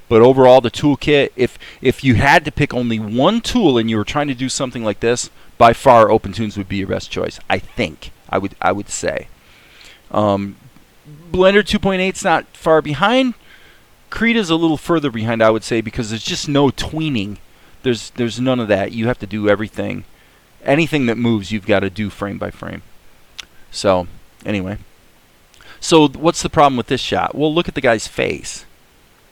but overall the toolkit, if you had to pick only one tool and you were trying to do something like this, by far OpenTunes would be your best choice, I think. I would say. Blender 2.8 is not far behind. Krita is a little further behind, I would say, because there's just no tweening. There's none of that. You have to do everything. Anything that moves, you've got to do frame by frame. So, anyway. So, what's the problem with this shot? Well, look at the guy's face.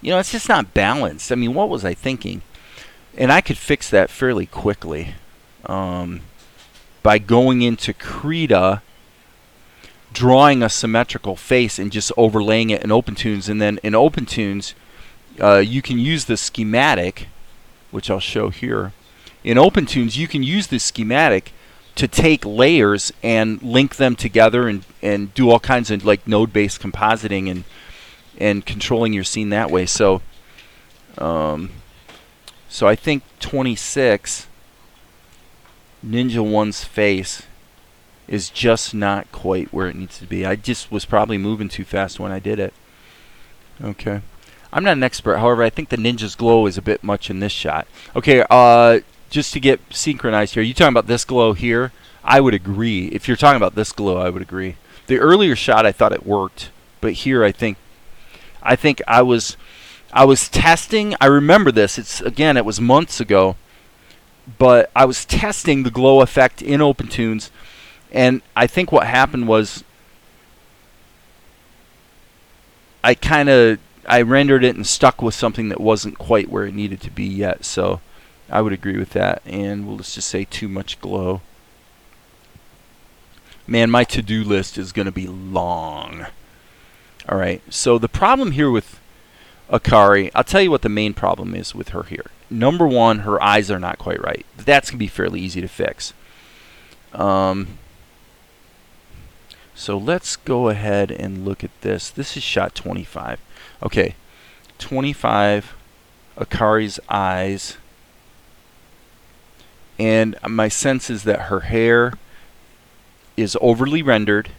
It's just not balanced. I mean, what was I thinking? And I could fix that fairly quickly. By going into Krita, drawing a symmetrical face and just overlaying it in OpenTunes. And then in OpenTunes, you can use the schematic, which I'll show here. In OpenTunes, you can use this schematic to take layers and link them together and do all kinds of like node-based compositing and controlling your scene that way. So I think 26, Ninja 1's face is just not quite where it needs to be. I just was probably moving too fast when I did it. Okay. I'm not an expert, however, I think the Ninja's glow is a bit much in this shot. Okay, just to get synchronized here, you talking about this glow here? I would agree. If you're talking about this glow, I would agree. The earlier shot, I thought it worked, but here, I think I was testing. I remember this. It was months ago, but I was testing the glow effect in OpenTunes, and I think what happened was I rendered it and stuck with something that wasn't quite where it needed to be yet. So I would agree with that, and we'll just say too much glow. Man, my to-do list is going to be long. All right, so the problem here with Akari, I'll tell you what the main problem is with her here. Number one, her eyes are not quite right. That's going to be fairly easy to fix. So let's go ahead and look at this. This is shot 25. Okay, 25, Akari's eyes. And my sense is that her hair is overly rendered.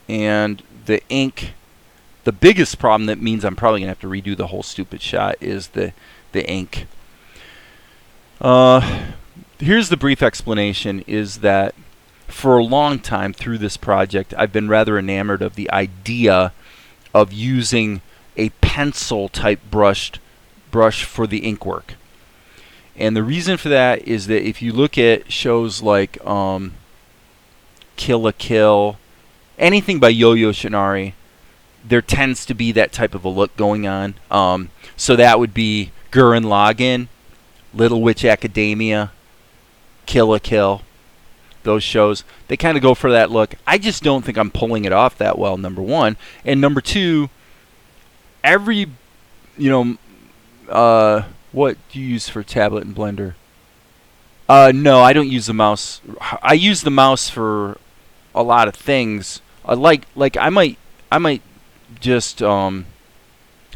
And the ink, the biggest problem that means I'm probably going to have to redo the whole stupid shot is the ink. Here's the brief explanation, is that for a long time through this project, I've been rather enamored of the idea of using a pencil type brush for the ink work. And the reason for that is that if you look at shows like Kill la Kill, anything by Yo-Yo Shinari, there tends to be that type of a look going on. So that would be Gurren Lagann, Little Witch Academia, Kill la Kill. Those shows, they kind of go for that look. I just don't think I'm pulling it off that well, number one. And number two, what do you use for tablet and Blender? No, I don't use the mouse. I use the mouse for a lot of things. I might just hang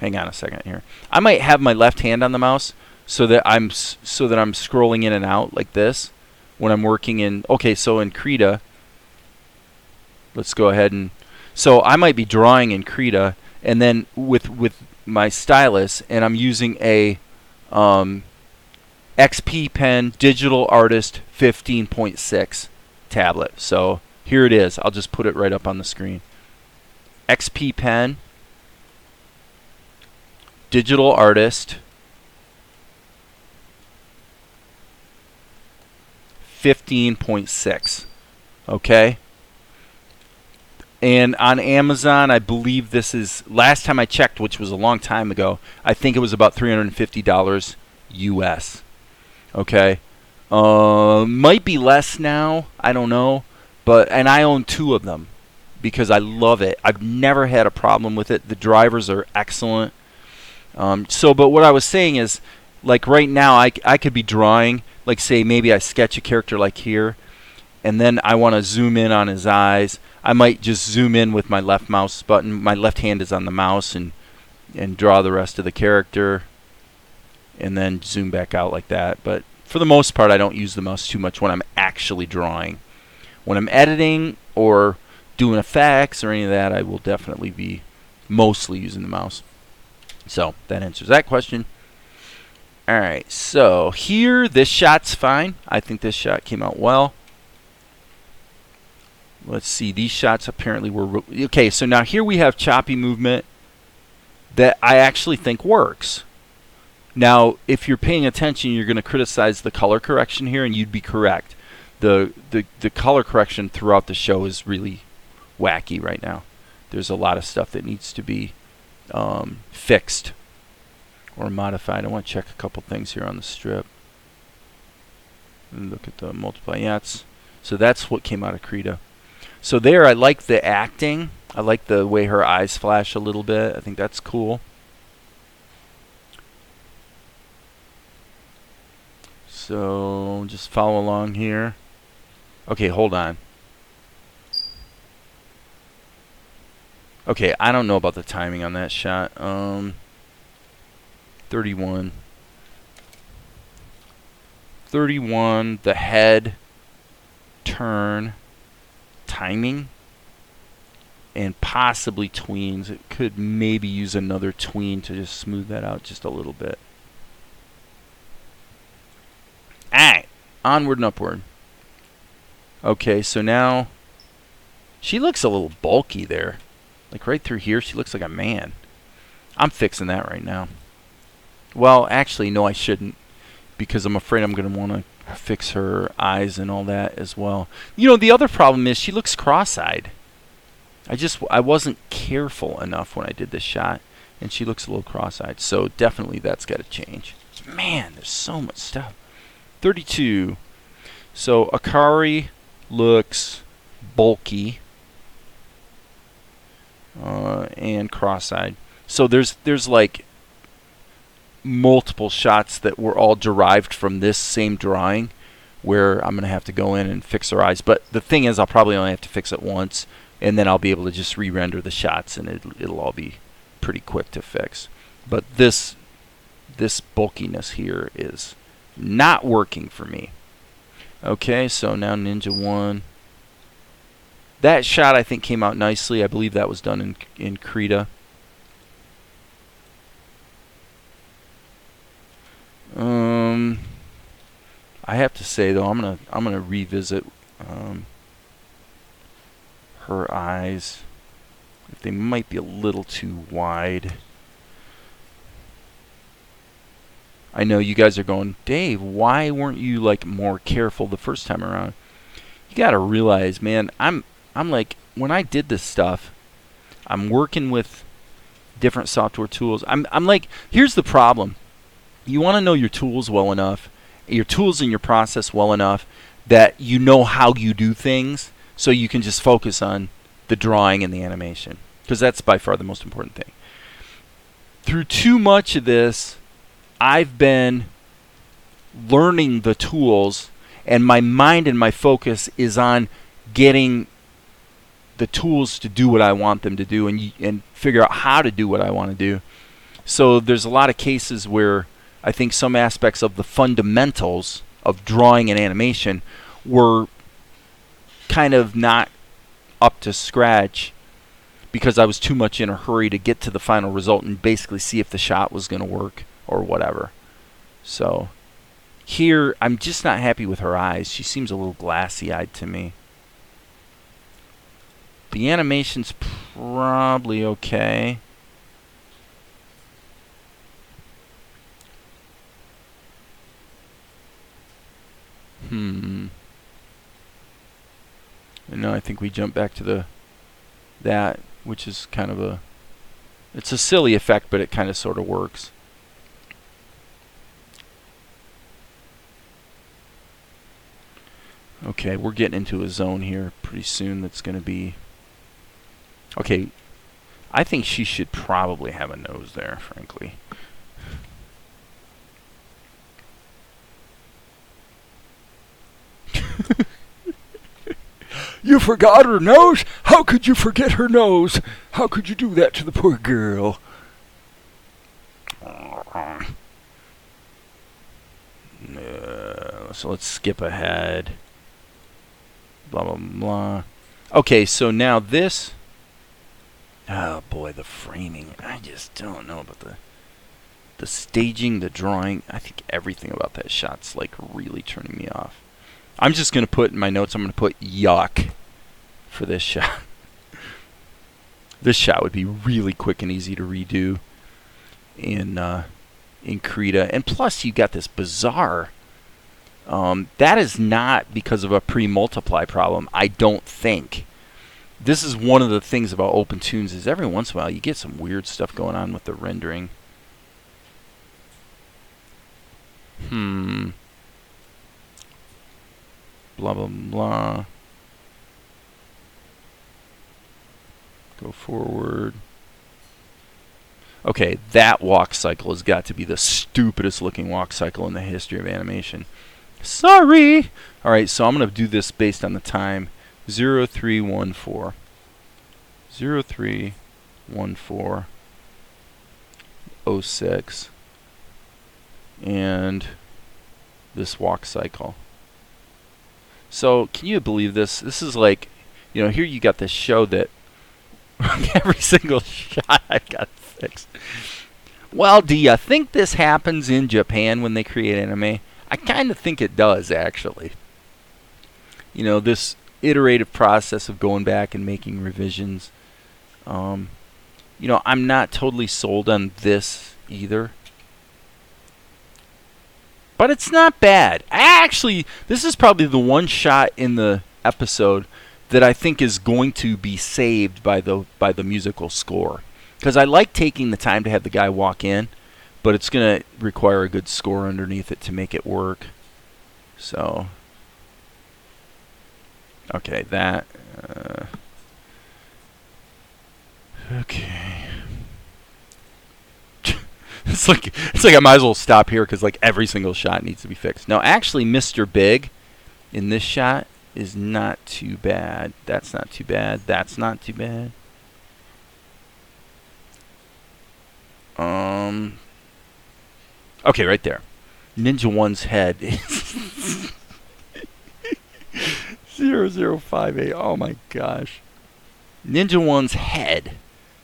on a second here. I might have my left hand on the mouse so that I'm scrolling in and out like this when I'm working in. Okay, so in Krita, let's go ahead and so I might be drawing in Krita, and then with my stylus, and I'm using a XP Pen Digital Artist 15.6 tablet. So here it is. I'll just put it right up on the screen. XP Pen Digital Artist 15.6. Okay? And on Amazon, I believe this is, last time I checked, which was a long time ago, I think it was about $350 US. Okay? Might be less now. I don't know. And I own 2 of them because I love it. I've never had a problem with it. The drivers are excellent. But what I was saying is, like right now, I could be drawing, like say maybe I sketch a character like here, and then I want to zoom in on his eyes. I might just zoom in with my left mouse button. My left hand is on the mouse, and draw the rest of the character, and then zoom back out like that. But for the most part, I don't use the mouse too much when I'm actually drawing. When I'm editing or doing effects or any of that, I will definitely be mostly using the mouse. So that answers that question. Alright, so here, this shot's fine. I think this shot came out well. Let's see, these shots apparently were... Okay, so now here we have choppy movement that I actually think works. Now, if you're paying attention, you're going to criticize the color correction here, and you'd be correct. The color correction throughout the show is really wacky right now. There's a lot of stuff that needs to be fixed or modified. I want to check a couple things here on the strip. And look at the multiply. Yeah, so that's what came out of Krita. So there, I like the acting. I like the way her eyes flash a little bit. I think that's cool. So just follow along here. Okay, hold on. Okay, I don't know about the timing on that shot. 31. 31, the head, turn, timing, and possibly tweens. It could maybe use another tween to just smooth that out just a little bit. Alright, onward and upward. Okay, so now she looks a little bulky there. Like right through here, she looks like a man. I'm fixing that right now. Well, actually, no, I shouldn't, because I'm afraid I'm going to want to fix her eyes and all that as well. You know, the other problem is she looks cross-eyed. I wasn't careful enough when I did this shot, and she looks a little cross-eyed. So definitely that's got to change. Man, there's so much stuff. 32. So Akari looks bulky and cross-eyed. So there's like multiple shots that were all derived from this same drawing, where I'm going to have to go in and fix her eyes. But the thing is, I'll probably only have to fix it once, and then I'll be able to just re-render the shots, and it'll all be pretty quick to fix. But this bulkiness here is not working for me. Okay, so now Ninja 1. That shot I think came out nicely. I believe that was done in Krita. I have to say though, I'm gonna revisit her eyes. They might be a little too wide. I know you guys are going, Dave, why weren't you like more careful the first time around? You gotta realize, man, I'm like, when I did this stuff, I'm working with different software tools. I'm like, here's the problem. You want to know your tools well enough, your tools and your process well enough, that you know how you do things, so you can just focus on the drawing and the animation, because that's by far the most important thing. Through too much of this, I've been learning the tools, and my mind and my focus is on getting the tools to do what I want them to do, and figure out how to do what I want to do. So there's a lot of cases where I think some aspects of the fundamentals of drawing and animation were kind of not up to scratch, because I was too much in a hurry to get to the final result and basically see if the shot was going to work or whatever. So here, I'm just not happy with her eyes. She seems a little glassy-eyed to me. The animation's probably okay. And now I think we jump back to that, which is kind of it's a silly effect, but it kind of sort of works. Okay, we're getting into a zone here pretty soon that's going to be... Okay, I think she should probably have a nose there, frankly. You forgot her nose? How could you forget her nose? How could you do that to the poor girl? So let's skip ahead. Blah, blah, blah. Okay, so now this... Oh boy, the framing. I just don't know about the staging, the drawing. I think everything about that shot's like really turning me off. I'm just going to put in my notes, I'm going to put yuck for this shot. This shot would be really quick and easy to redo in Krita. And plus, you got this bizarre... that is not because of a pre-multiply problem, I don't think. This is one of the things about Open Tunes, is every once in a while you get some weird stuff going on with the rendering. Blah, blah, blah. Go forward. Okay, that walk cycle has got to be the stupidest looking walk cycle in the history of animation. Sorry! Alright, so I'm going to do this based on the time. 0314. 0314. 06. And this walk cycle. So can you believe this? This is like, you know, here you got this show that every single shot I've got fixed. Well, do you think this happens in Japan when they create anime? I kind of think it does, actually. You know, this iterative process of going back and making revisions. You know, I'm not totally sold on this either. But it's not bad. Actually, this is probably the one shot in the episode that I think is going to be saved by the musical score. Because I like taking the time to have the guy walk in, but it's going to require a good score underneath it to make it work. So, okay, that. Okay. It's like I might as well stop here because like every single shot needs to be fixed. Now, actually, Mr. Big in this shot is not too bad. That's not too bad. That's not too bad. Okay, right there. Ninja One's head is 0058. Oh my gosh. Ninja One's head.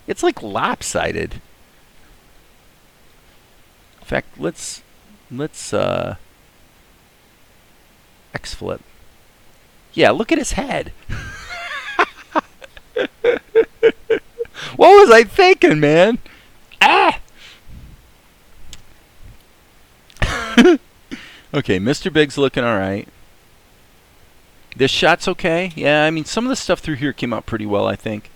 It's like lopsided. In fact, let's X-flip. Yeah, look at his head. What was I thinking, man? Ah! Okay, Mr. Big's looking alright. This shot's okay. Yeah, I mean, some of the stuff through here came out pretty well, I think.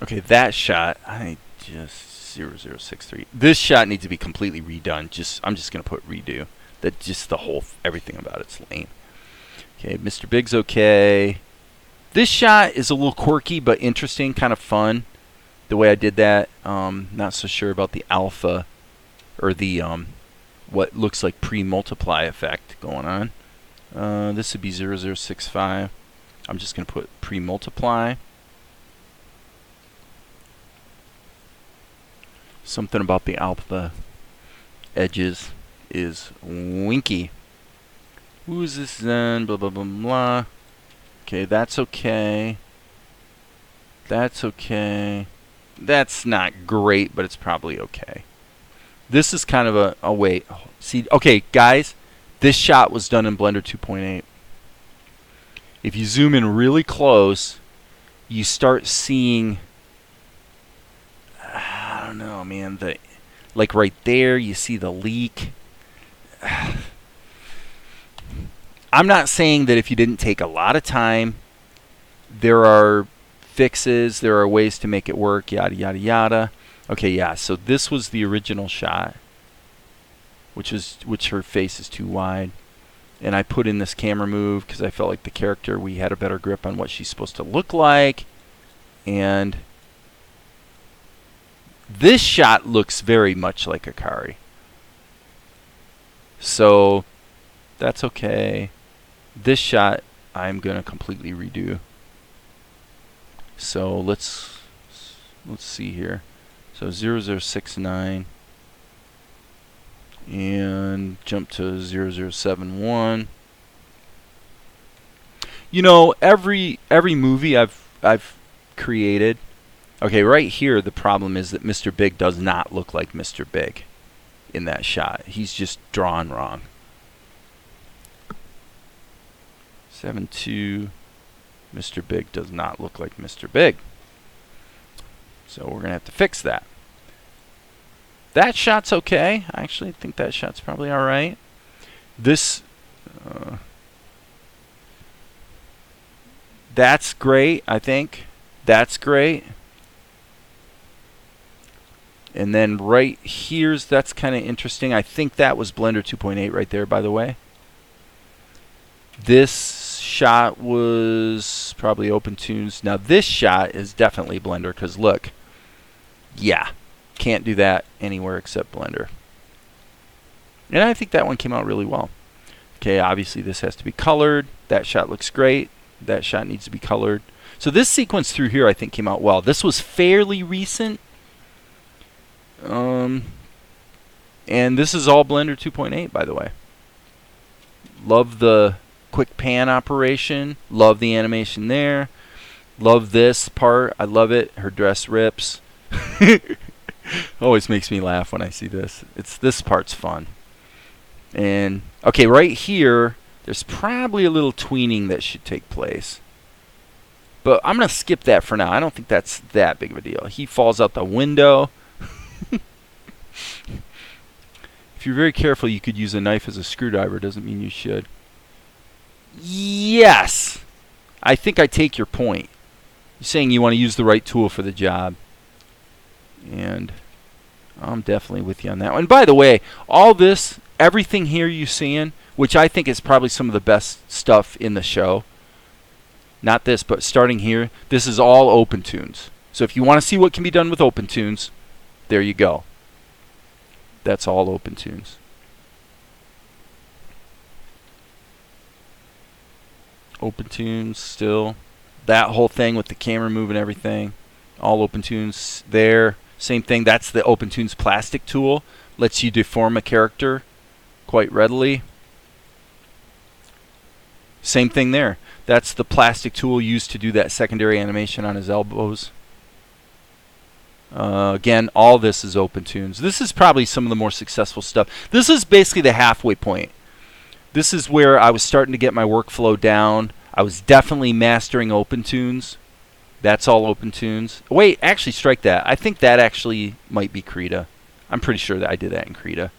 Okay, that shot, I just 0063. This shot needs to be completely redone. I'm just gonna put redo. That just the whole everything about it's lame. Okay, Mr. Big's okay. This shot is a little quirky but interesting, kind of fun. The way I did that, not so sure about the alpha or the what looks like pre-multiply effect going on. This would be 0065. I'm just gonna put pre-multiply. Something about the alpha edges is winky. Who's this then? Blah, blah, blah, blah. Okay, that's okay. That's okay. That's not great, but it's probably okay. This is kind of a wait. See, okay, guys, this shot was done in Blender 2.8. If you zoom in really close, you start seeing, I don't know, man, like right there, you see the leak. I'm not saying that if you didn't take a lot of time, there are fixes, there are ways to make it work, yada, yada, yada. Okay, yeah, so this was the original shot, which her face is too wide. And I put in this camera move because I felt like the character, we had a better grip on what she's supposed to look like. And this shot looks very much like Akari. So that's okay. This shot I'm going to completely redo. So let's see here. So 0069 and jump to 0071. You know, every movie I've created. Okay, right here the problem is that Mr. Big does not look like Mr. Big in that shot. He's just drawn wrong. 72. Mr. Big does not look like Mr. Big. So we're going to have to fix that. That shot's okay. I actually think that shot's probably alright. This, that's great, I think. That's great. And then right here's, that's kind of interesting. I think that was Blender 2.8 right there, by the way. This shot was probably OpenTunes. Now this shot is definitely Blender because look, yeah, can't do that anywhere except Blender. And I think that one came out really well. Okay, obviously this has to be colored. That shot looks great. That shot needs to be colored. So this sequence through here I think came out well. This was fairly recent. And this is all Blender 2.8, by the way. Love the quick pan operation. Love the animation there. Love this part. I love it. Her dress rips. Always makes me laugh when I see this. This part's fun. And okay, right here, there's probably a little tweening that should take place. But I'm going to skip that for now. I don't think that's that big of a deal. He falls out the window. If you're very careful, you could use a knife as a screwdriver. Doesn't mean you should. Yes! I think I take your point. You're saying you want to use the right tool for the job. And I'm definitely with you on that one. And by the way, all this, everything here you're seeing, which I think is probably some of the best stuff in the show. Not this, but starting here, this is all OpenTunes. So if you want to see what can be done with OpenTunes, there you go. That's all OpenTunes. OpenTunes still. That whole thing with the camera move and everything, all OpenTunes there. Same thing, that's the OpenTunes plastic tool. Lets you deform a character quite readily. Same thing there. That's the plastic tool used to do that secondary animation on his elbows. Again, all this is OpenTunes. This is probably some of the more successful stuff. This is basically the halfway point. This is where I was starting to get my workflow down. I was definitely mastering OpenTunes. That's all OpenTunes. Wait, actually strike that. I think that actually might be Krita. I'm pretty sure that I did that in Krita,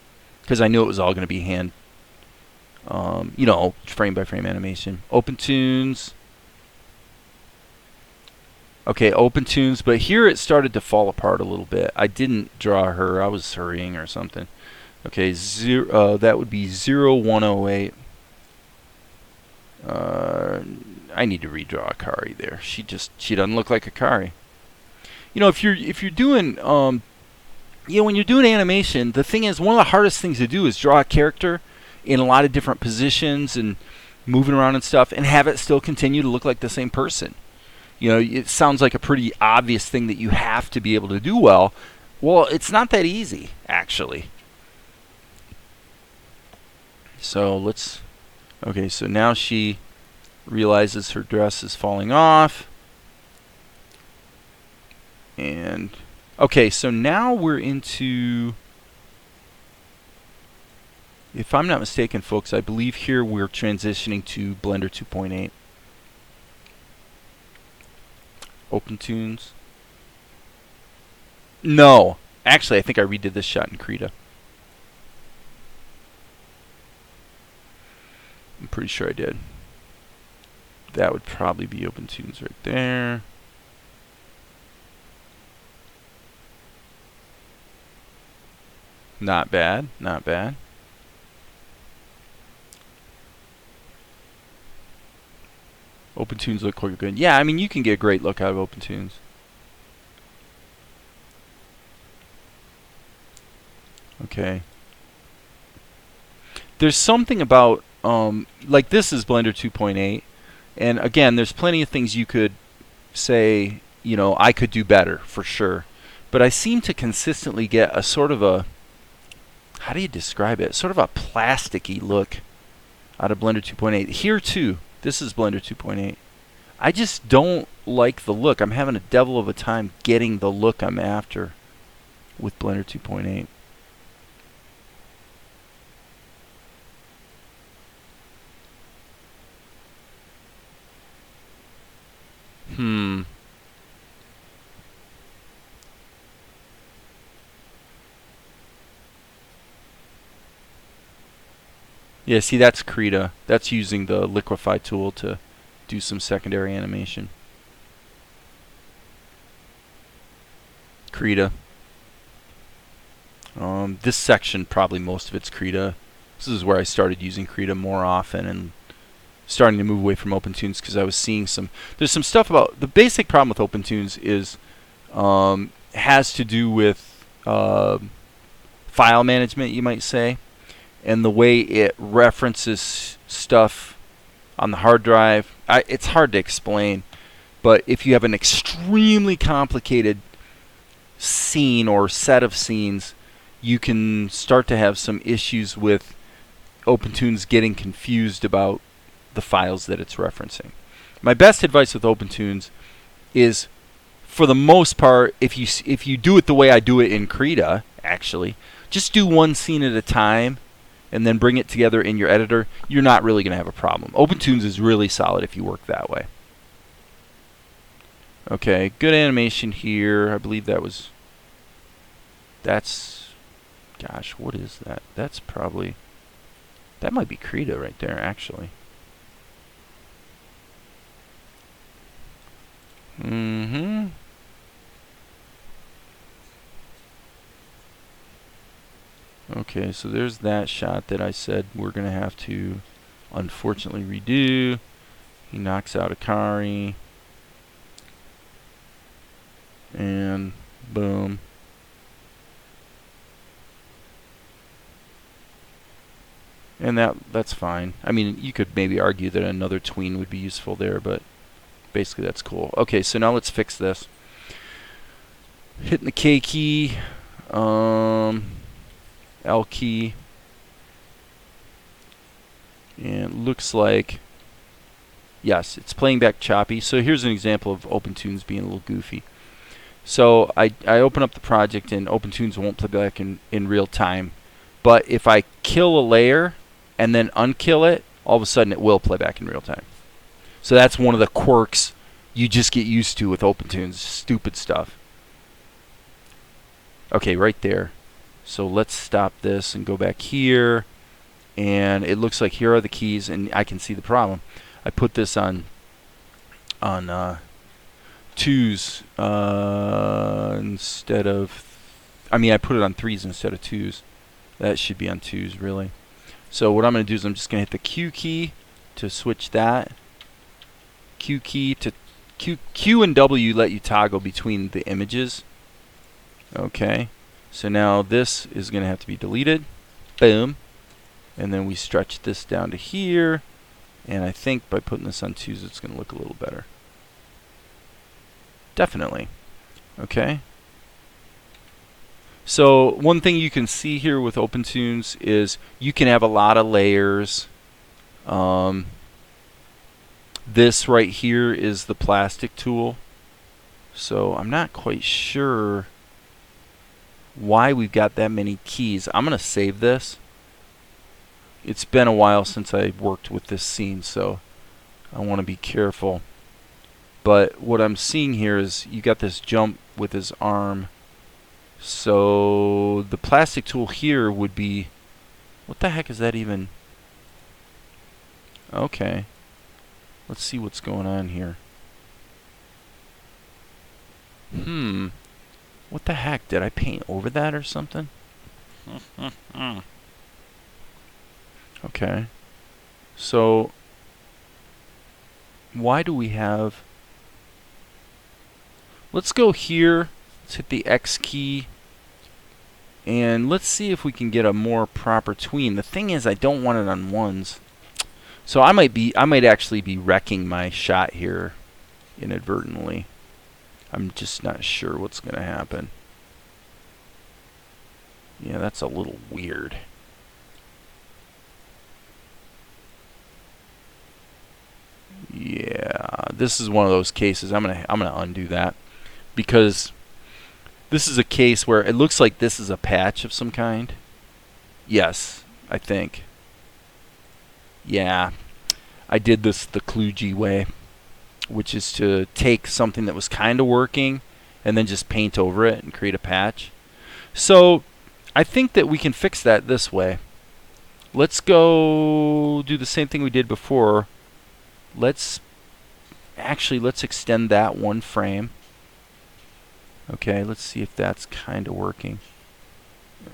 because I knew it was all going to be hand, you know, frame by frame animation. OpenTunes. Okay, OpenTunes, but here it started to fall apart a little bit. I didn't draw her. I was hurrying or something. Okay, that would be 0108. I need to redraw Akari there. She doesn't look like Akari. You know, if you're doing you know, when you're doing animation, the thing is, one of the hardest things to do is draw a character in a lot of different positions and moving around and stuff, and have it still continue to look like the same person. You know, it sounds like a pretty obvious thing that you have to be able to do well. Well, it's not that easy, actually. So let's... Okay, so now she realizes her dress is falling off. And... Okay, so now we're into... If I'm not mistaken, folks, I believe here we're transitioning to Blender 2.8. OpenTunes. No. Actually, I think I redid this shot in Krita. I'm pretty sure I did. That would probably be OpenTunes right there. Not bad. Not bad. OpenTunes look quite good. Yeah, I mean, you can get a great look out of OpenTunes. Okay. There's something about, like this is Blender 2.8, and again, there's plenty of things you could say, you know, I could do better, for sure. But I seem to consistently get a sort of a, how do you describe it? Sort of a plasticky look out of Blender 2.8. Here too. This is Blender 2.8. I just don't like the look. I'm having a devil of a time getting the look I'm after with Blender 2.8. Yeah, see, that's Krita. That's using the Liquify tool to do some secondary animation. Krita. This section, probably most of it's Krita. This is where I started using Krita more often and starting to move away from OpenTunes because I was seeing some... There's some stuff about... The basic problem with OpenTunes is has to do with file management, you might say, and the way it references stuff on the hard drive. It's hard to explain, but if you have an extremely complicated scene or set of scenes, you can start to have some issues with OpenTunes getting confused about the files that it's referencing. My best advice with OpenTunes is, for the most part, if you do it the way I do it in Krita, actually, just do one scene at a time and then bring it together in your editor. You're not really going to have a problem. OpenTunes is really solid if you work that way. Okay, good animation here. I believe that's, gosh, what is that? That's probably, that might be Krita right there, actually. Okay, so there's that shot that I said we're going to have to unfortunately redo. He knocks out Akari. And boom. And that's fine. I mean, you could maybe argue that another tween would be useful there, but basically that's cool. Okay, so now let's fix this. Hitting the K key, L key, and looks like, yes, it's playing back choppy. So here's an example of OpenTunes being a little goofy. So I open up the project and OpenTunes won't play back in real time. But if I kill a layer and then unkill it, all of a sudden it will play back in real time. So that's one of the quirks you just get used to with OpenTunes. Stupid stuff. Okay, right there. So let's stop this and go back here. And it looks like here are the keys, and I can see the problem. I put this on twos instead of, I put it on threes instead of twos. That should be on twos, really. So what I'm going to do is I'm just going to hit the Q key to switch that. Q key to Q and W let you toggle between the images. Okay. So now this is going to have to be deleted. Boom. And then we stretch this down to here. And I think by putting this on twos, it's going to look a little better. Definitely. Okay. So one thing you can see here with OpenTunes is you can have a lot of layers. This right here is the plastic tool. So I'm not quite sure why we've got that many keys. I'm going to save this. It's been a while since I worked with this scene, so I want to be careful. But what I'm seeing here is you got this jump with his arm. So the plastic tool here would be, what the heck is that even? Okay. Let's see what's going on here. What the heck? Did I paint over that or something? Okay. So why do we have, let's go here. Let's hit the X key. And let's see if we can get a more proper tween. The thing is, I don't want it on ones. So I might actually be wrecking my shot here inadvertently. I'm just not sure what's going to happen. Yeah, that's a little weird. Yeah, this is one of those cases. I'm gonna undo that, because this is a case where it looks like this is a patch of some kind. Yes, I think. Yeah, I did this the kludgy way, which is to take something that was kind of working and then just paint over it and create a patch. So I think that we can fix that this way. Let's go do the same thing we did before. Let's extend that one frame. Okay, let's see if that's kind of working.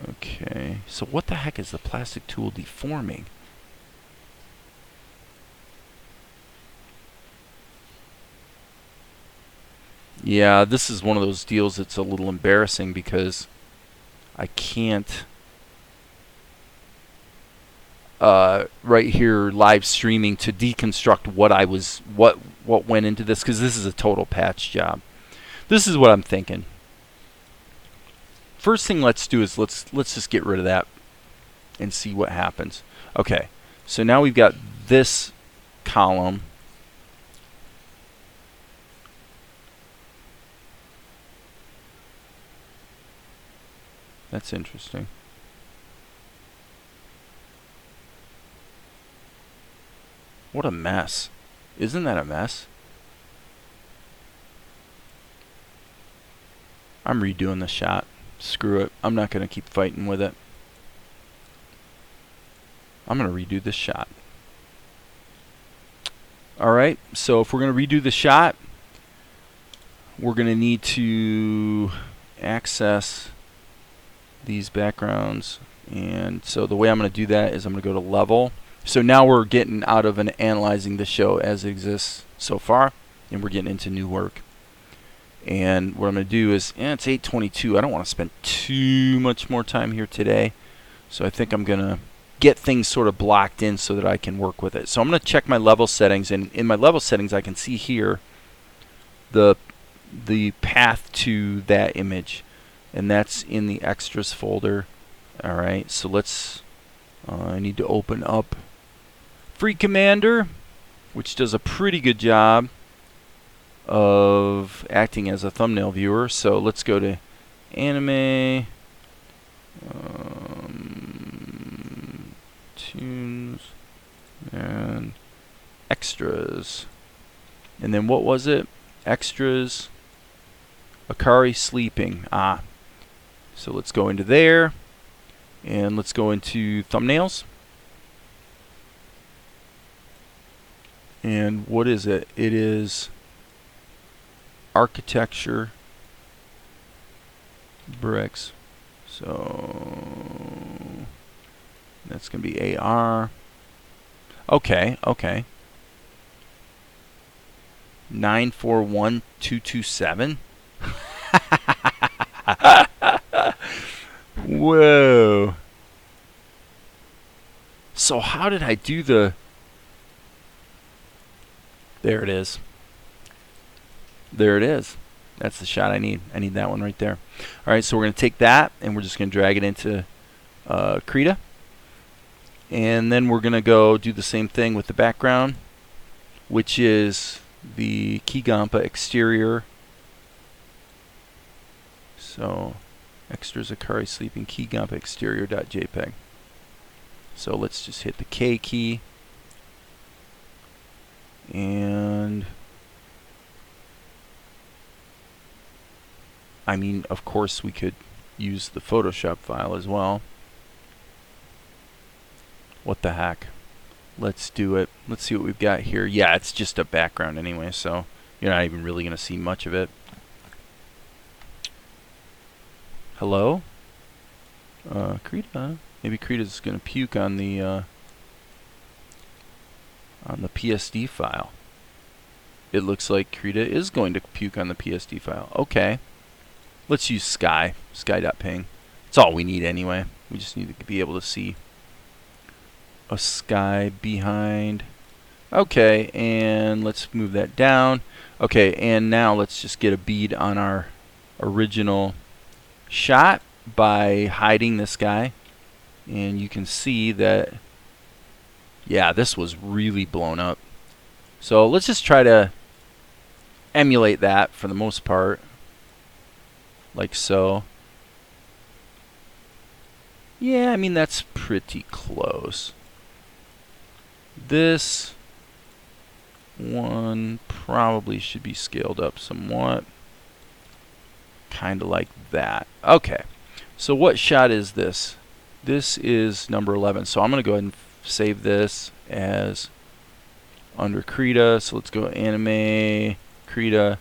Okay, so what the heck is the plastic tool deforming? Yeah, this is one of those deals that's a little embarrassing because I can't right here live streaming to deconstruct what went into this, because this is a total patch job. This is what I'm thinking. first thing let's do is let's just get rid of that and see what happens. Okay, so now we've got this column. That's interesting. What a mess. Isn't that a mess? I'm redoing the shot. Screw it. I'm not going to keep fighting with it. I'm going to redo this shot. Alright, so if we're going to redo the shot, we're going to need to access these backgrounds. And so the way I'm going to do that is I'm going to go to level. So now we're getting out of and analyzing the show as it exists so far, and we're getting into new work. And what I'm going to do is, it's 8:22. I don't want to spend too much more time here today. So I think I'm going to get things sort of blocked in so that I can work with it. So I'm going to check my level settings, and in my level settings I can see here the path to that image, and that's in the extras folder. Alright, so let's I need to open up Free Commander, which does a pretty good job of acting as a thumbnail viewer. So let's go to anime, tunes, and extras. And then what was it? Extras, Akari sleeping. So let's go into there, and let's go into thumbnails. And what is it? It is architecture, bricks. So that's going to be AR. Okay, okay. 941227. Whoa. So how did I do the... There it is. There it is. That's the shot I need. I need that one right there. Alright, so we're going to take that and we're just going to drag it into Krita. And then we're going to go do the same thing with the background, which is the Kigampa exterior. So extras Akari sleeping Kigampa exterior.jpg. So let's just hit the K key. And I mean, of course we could use the Photoshop file as well. What the heck? Let's do it. Let's see what we've got here. Yeah, it's just a background anyway, so you're not even really going to see much of it. Hello? Krita? Maybe Krita's going to puke on the PSD file. It looks like Krita is going to puke on the PSD file. Okay. Let's use sky. Sky.ping. That's all we need anyway. We just need to be able to see a sky behind. Okay, and let's move that down. Okay, and now let's just get a bead on our original shot by hiding this guy. And you can see that, yeah, this was really blown up. So let's just try to emulate that for the most part. Like so. Yeah, I mean, that's pretty close. This one probably should be scaled up somewhat. Kind of like that. Okay. So what shot is this? This is number 11. So I'm going to go ahead and save this as under Krita. So let's go anime, Krita,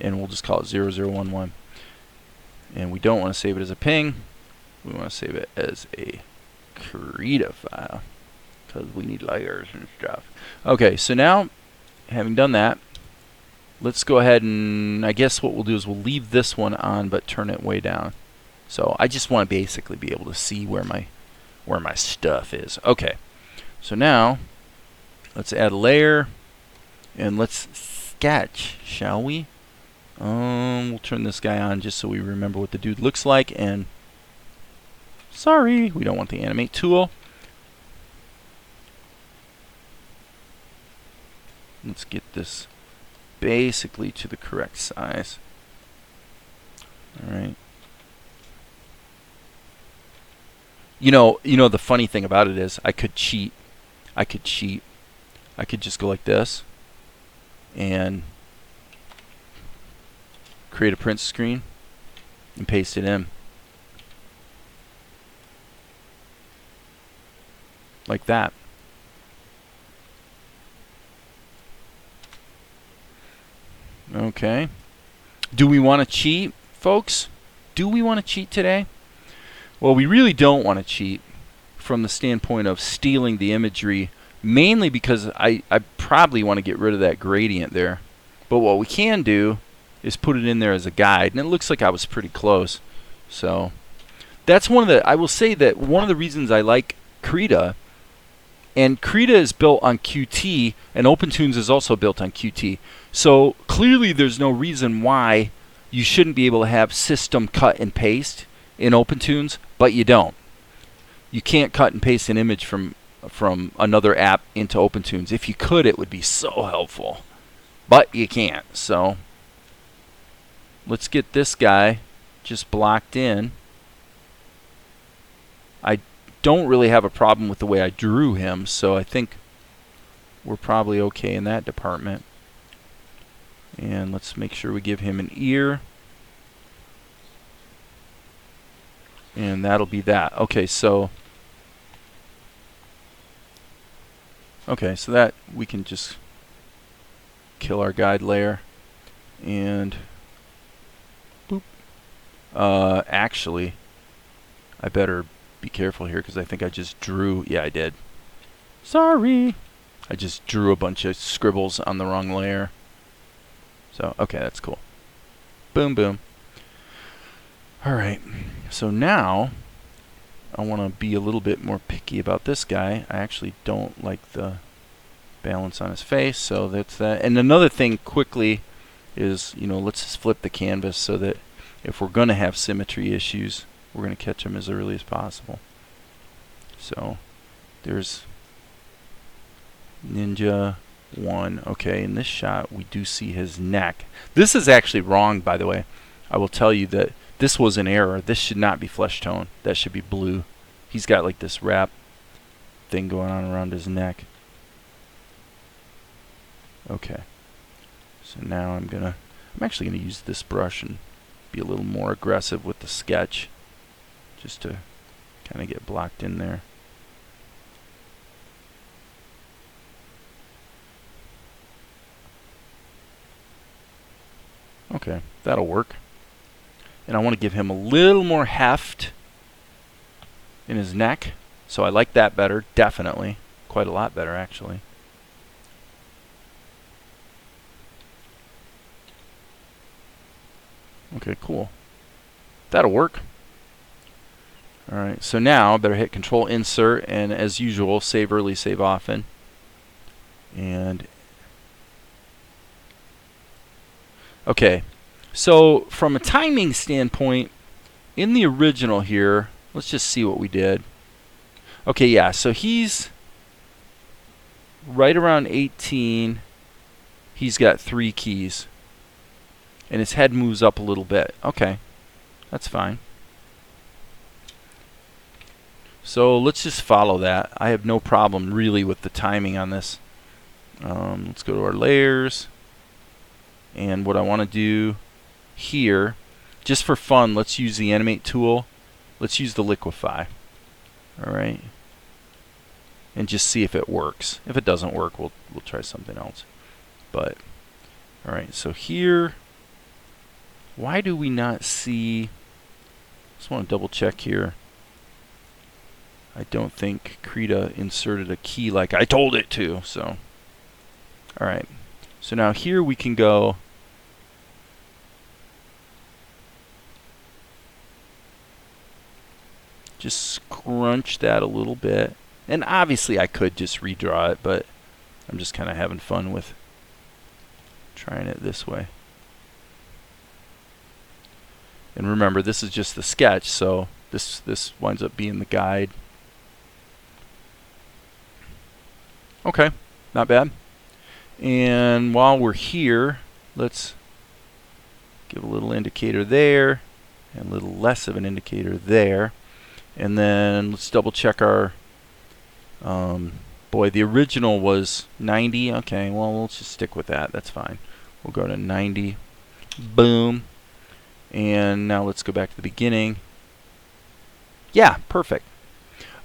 and we'll just call it 0011. And we don't want to save it as a ping. We want to save it as a Krita file, because we need layers and stuff. Okay, so now, having done that, let's go ahead and, I guess what we'll do is we'll leave this one on, but turn it way down. So I just want to basically be able to see where my stuff is. Okay, so now, let's add a layer, and let's sketch, shall we? We'll turn this guy on just so we remember what the dude looks like. And sorry, we don't want the animate tool. Let's get this basically to the correct size. All right. You know, the funny thing about it is I could cheat. I could just go like this and create a print screen and paste it in. Like that. Okay. Do we want to cheat, folks? Do we want to cheat today? Well, we really don't want to cheat from the standpoint of stealing the imagery, mainly because I probably want to get rid of that gradient there. But what we can do is put it in there as a guide, and it looks like I was pretty close. So that's one of the, I will say that one of the reasons I like Krita, and Krita is built on Qt, and OpenToonz is also built on Qt. So clearly there's no reason why you shouldn't be able to have system cut and paste in OpenToonz, but you don't. You can't cut and paste an image from another app into OpenToonz. If you could, it would be so helpful, but you can't. So let's get this guy just blocked in. I don't really have a problem with the way I drew him, so I think we're probably okay in that department. And let's make sure we give him an ear. And that'll be that. Okay, so that we can just kill our guide layer. And boop. Actually, I better be careful here because I think I just drew. Yeah, I did. Sorry. I just drew a bunch of scribbles on the wrong layer. So, okay, that's cool. Boom, boom. All right. So now I want to be a little bit more picky about this guy. I actually don't like the balance on his face, so that's that. And another thing quickly is, let's just flip the canvas so that if we're going to have symmetry issues, we're going to catch them as early as possible. So there's Ninja 1. Okay, in this shot we do see his neck. This is actually wrong, by the way. I will tell you that this was an error. This should not be flesh tone. That should be blue. He's got like this wrap thing going on around his neck. Okay. So now I'm actually gonna use this brush and be a little more aggressive with the sketch, just to kind of get blocked in there. Okay, that'll work. And I want to give him a little more heft in his neck. So I like that better, definitely. Quite a lot better, actually. Okay, cool. That'll work. Alright, so now I better hit Control Insert, and as usual, save early, save often. And okay, so from a timing standpoint, in the original here, let's just see what we did. Okay, yeah, so he's right around 18. He's got 3 keys. And his head moves up a little bit. Okay, that's fine. So let's just follow that. I have no problem really with the timing on this. Let's go to our layers. And what I want to do here, just for fun, let's use the animate tool. Let's use the Liquify. Alright. And just see if it works. If it doesn't work, we'll try something else. But alright, so here, why do we not see, just want to double check here. I don't think Krita inserted a key like I told it to, so alright. So now here we can go just scrunch that a little bit. And obviously I could just redraw it, but I'm just kind of having fun with trying it this way. And remember, this is just the sketch, so this winds up being the guide. Okay, not bad. And while we're here, let's give a little indicator there, and a little less of an indicator there. And then let's double check our, boy, the original was 90. Okay, well, let's just stick with that. That's fine. We'll go to 90. Boom. And now let's go back to the beginning. Yeah, perfect.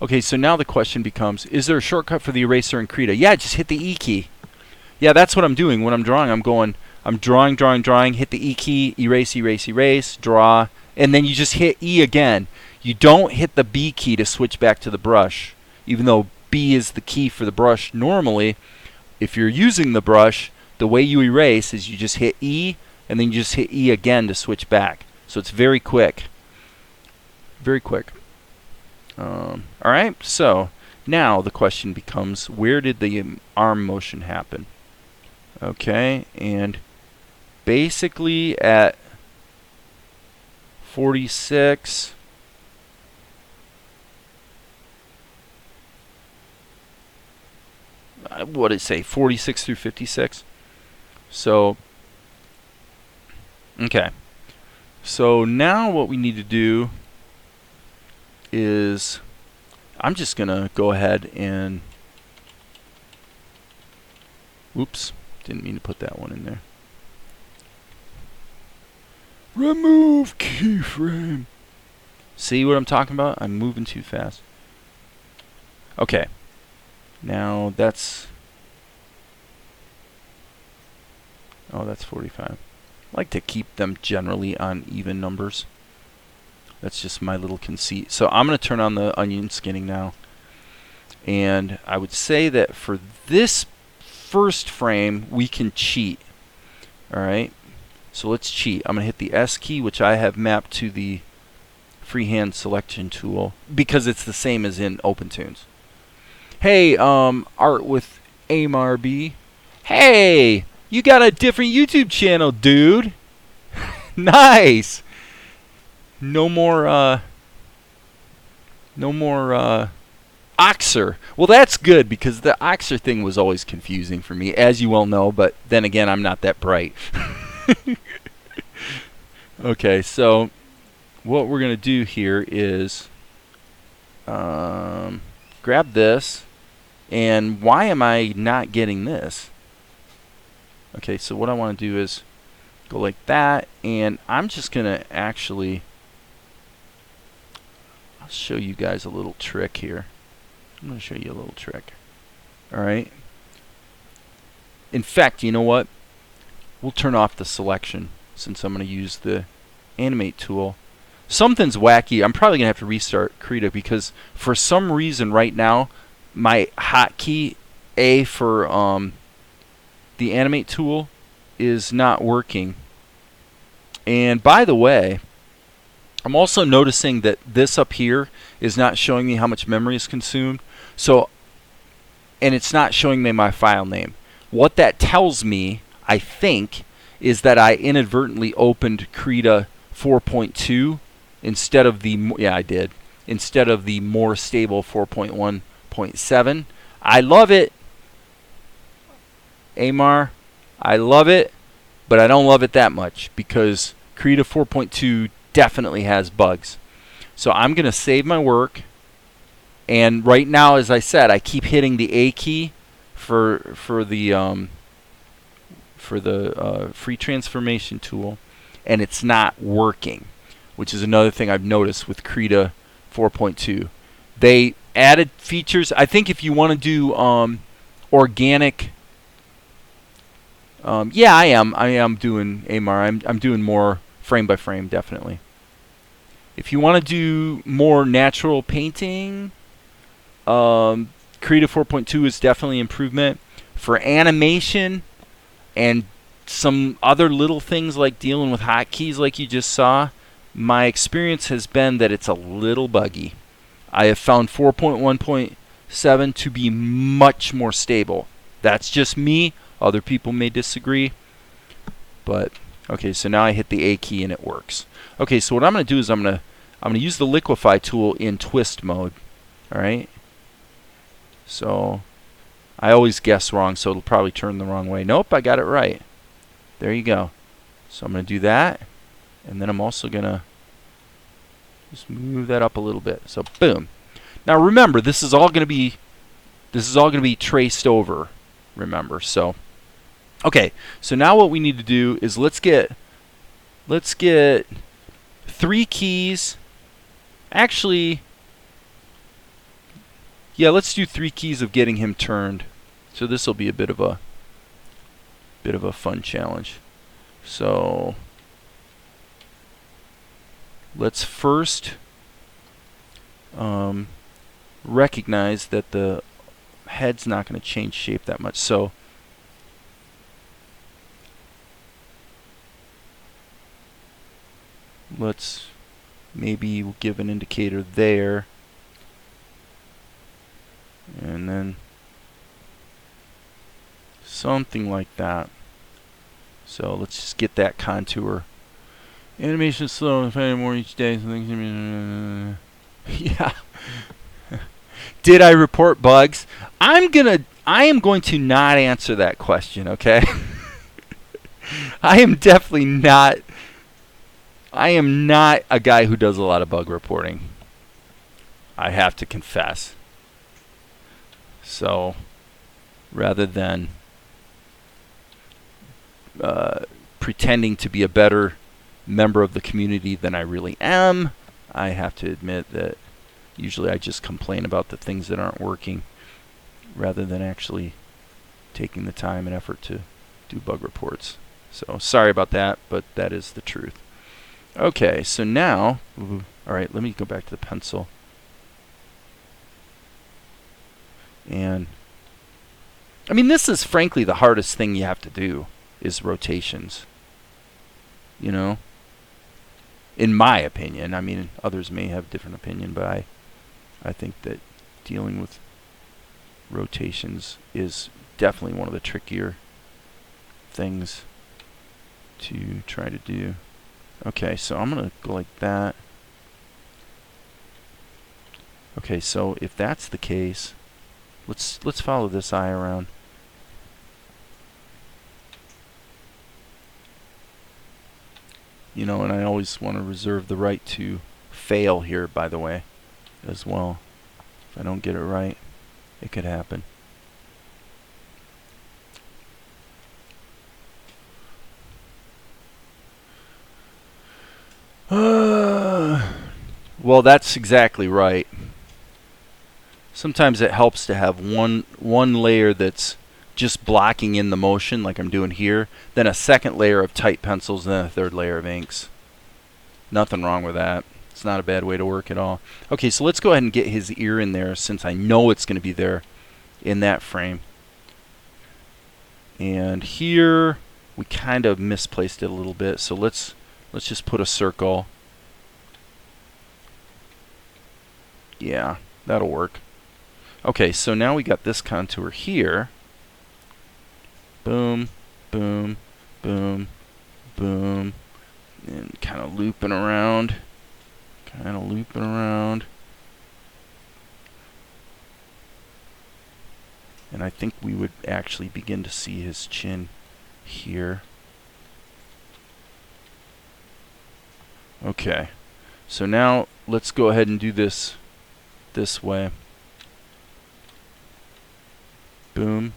Okay, so now the question becomes, is there a shortcut for the eraser in Krita? Yeah, just hit the E key. Yeah, that's what I'm doing. When I'm drawing, I'm drawing, hit the E key, erase, erase, erase, draw, and then you just hit E again. You don't hit the B key to switch back to the brush, even though B is the key for the brush normally. If you're using the brush, the way you erase is you just hit E, and then you just hit E again to switch back. So it's very quick. Very quick. Alright, so now the question becomes, where did the arm motion happen? Okay, and basically at 46, what did it say, 46 through 56? So, okay. So now what we need to do is, I'm just going to go ahead and, oops, didn't mean to put that one in there. Remove keyframe. See what I'm talking about? I'm moving too fast. Okay. Now that's, oh, that's 45. I like to keep them generally on even numbers. That's just my little conceit. So I'm going to turn on the onion skinning now. And I would say that for this first frame, we can cheat. Alright? So let's cheat. I'm going to hit the S key, which I have mapped to the freehand selection tool, because it's the same as in OpenTunes. Hey, Art with AMRB. Hey! You got a different YouTube channel, dude! Nice! No more Oxer. Well, that's good, because the Oxer thing was always confusing for me, as you all know, but then again, I'm not that bright. Okay, so what we're going to do here is grab this, and why am I not getting this? Okay, so what I want to do is go like that, and I'm just going to actually, I'll show you guys a little trick here. I'm going to show you a little trick. Alright. In fact, you know what? We'll turn off the selection since I'm going to use the animate tool. Something's wacky. I'm probably going to have to restart Krita, because for some reason right now my hotkey A for the animate tool is not working. And by the way, I'm also noticing that this up here is not showing me how much memory is consumed. So, and it's not showing me my file name. What that tells me, I think, is that I inadvertently opened Krita 4.2 instead of the, yeah, I did, instead of the more stable 4.1.7. I love it, Amar. I love it, but I don't love it that much, because Krita 4.2 definitely has bugs. So I'm going to save my work, and right now, as I said, I keep hitting the A key for the free transformation tool, and it's not working, which is another thing I've noticed with Krita 4.2. They added features. I think if you want to do organic, yeah, I am doing AMAR. I'm doing more frame by frame, definitely. If you want to do more natural painting, Krita 4.2 is definitely improvement. For animation and some other little things like dealing with hotkeys like you just saw, my experience has been that it's a little buggy. I have found 4.1.7 to be much more stable. That's just me. Other people may disagree, but Okay, so now I hit the A key and it works. Okay, so what I'm going to do is I'm going to use the Liquify tool in twist mode. All right. So I always guess wrong, so it'll probably turn the wrong way. Nope, I got it right. There you go. So I'm going to do that, and then I'm also going to just move that up a little bit. So boom. Now remember, this is all going to be traced over. Remember, so okay. So now what we need to do is let's get 3 keys. Actually, yeah, let's do 3 keys of getting him turned. So this will be a bit of a fun challenge. So let's first recognize that the head's not going to change shape that much. So let's maybe give an indicator there, and then something like that. So let's just get that contour. Animation is slow and finding more each day. Yeah. Did I report bugs? I am going to not answer that question, okay? I am definitely not. I am not a guy who does a lot of bug reporting. I have to confess. So, rather than pretending to be a better member of the community than I really am, I have to admit that usually I just complain about the things that aren't working rather than actually taking the time and effort to do bug reports. So sorry about that, but that is the truth. Okay, so now, alright, let me go back to the pencil. And, I mean, this is frankly the hardest thing you have to do, is rotations. You know? In my opinion. I mean, others may have a different opinion, but I think that dealing with rotations is definitely one of the trickier things to try to do. Okay, so I'm going to go like that. Okay, so if that's the case, let's follow this eye around. You know, and I always want to reserve the right to fail here, by the way, as well. If I don't get it right, it could happen. Well, that's exactly right. Sometimes it helps to have one layer that's just blocking in the motion, like I'm doing here, then a second layer of tight pencils, then a third layer of inks. Nothing wrong with that. It's not a bad way to work at all. Okay, so let's go ahead and get his ear in there, since I know it's going to be there in that frame. And here we kind of misplaced it a little bit, so let's just put a circle. Yeah, that'll work. Okay, so now we got this contour here. Boom, boom, boom, boom. And kind of looping around. Kind of looping around. And I think we would actually begin to see his chin here. Okay, so now let's go ahead and do this way. Boom,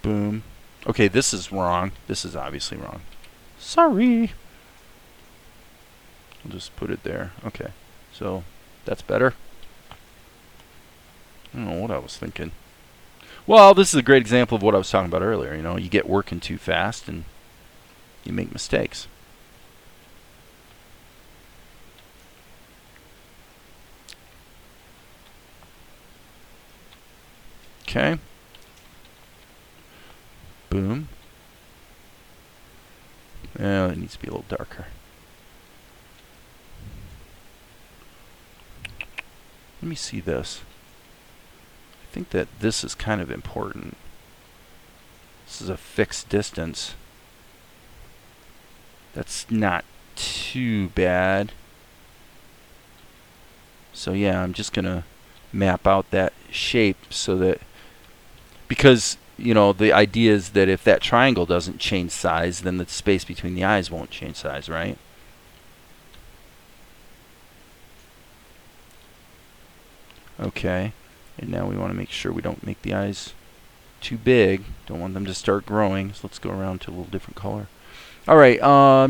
boom. Okay, this is wrong. This is obviously wrong. Sorry. I'll just put it there. Okay, so that's better. I don't know what I was thinking. Well, this is a great example of what I was talking about earlier. You know, you get working too fast and you make mistakes. Okay. Boom. Well, it needs to be a little darker. Let me see this. I think that this is kind of important. This is a fixed distance. That's not too bad. So yeah, I'm just going to map out that shape so that, because, you know, the idea is that if that triangle doesn't change size, then the space between the eyes won't change size, right? Okay, and now we want to make sure we don't make the eyes too big. Don't want them to start growing, so let's go around to a little different color. All right,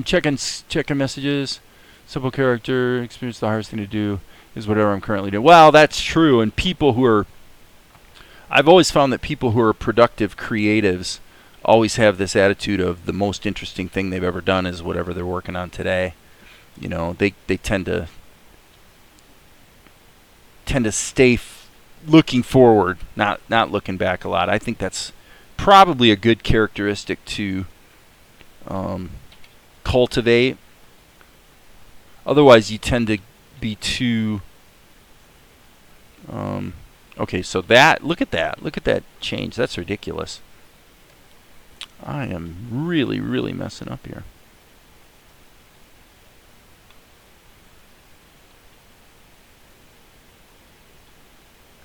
checking messages. Simple character experience. The hardest thing to do is whatever I'm currently doing. Well, that's true. And people who are, I've always found that people who are productive creatives always have this attitude of the most interesting thing they've ever done is whatever they're working on today. You know, they tend to stay looking forward, not looking back a lot. I think that's probably a good characteristic to cultivate. Otherwise, you tend to be too. Okay, so that, look at that change. That's ridiculous. I am really, really messing up here.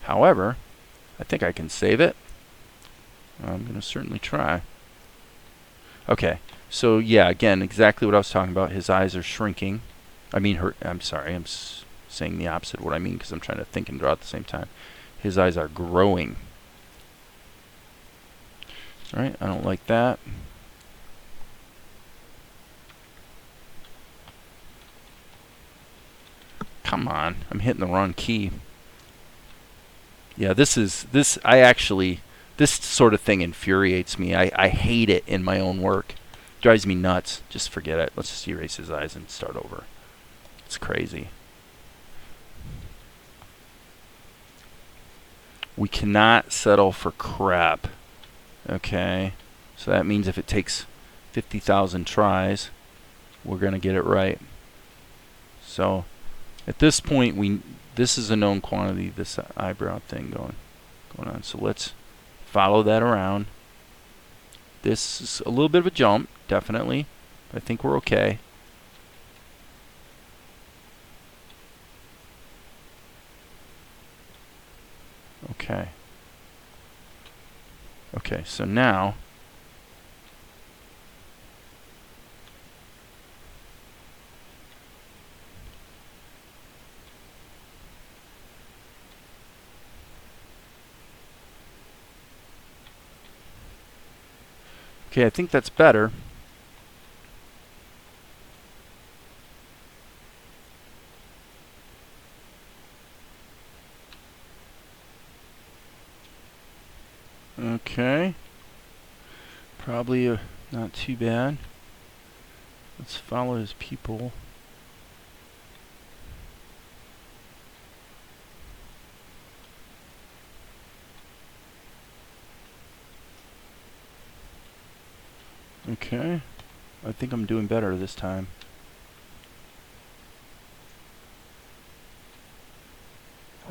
However, I think I can save it. I'm going to certainly try. Okay, so yeah, again, exactly what I was talking about. His eyes are shrinking. I mean, I'm sorry, I'm saying the opposite of what I mean because I'm trying to think and draw at the same time. His eyes are growing. All right, I don't like that. Come on, I'm hitting the wrong key. Yeah, this sort of thing infuriates me. I hate it in my own work. Drives me nuts. Just forget it. Let's just erase his eyes and start over. It's crazy. We cannot settle for crap. Okay, so that means if it takes 50,000 tries, we're going to get it right. So at this point, this is a known quantity, this eyebrow thing going on. So let's follow that around. This is a little bit of a jump, definitely. But I think we're okay. Okay. Okay, so now okay, I think that's better. Okay. Probably not too bad. Let's follow his pupil. Okay. I think I'm doing better this time.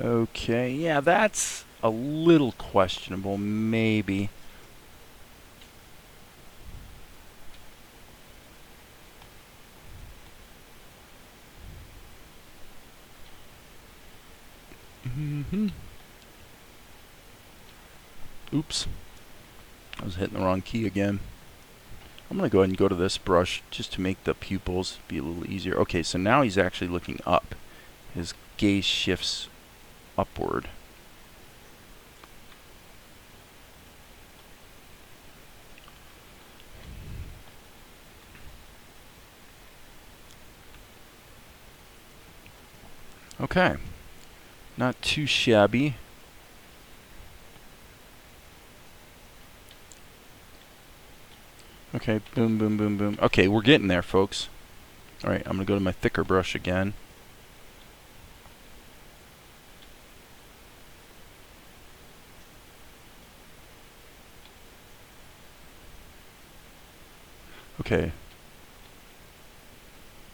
Okay, yeah, that's a little questionable, maybe. Oops. I was hitting the wrong key again. I'm going to go ahead and go to this brush just to make the pupils be a little easier. Okay, so now he's actually looking up. His gaze shifts upward. Okay, not too shabby. Okay, boom, boom, boom, boom. Okay, we're getting there, folks. All right, I'm going to go to my thicker brush again. Okay.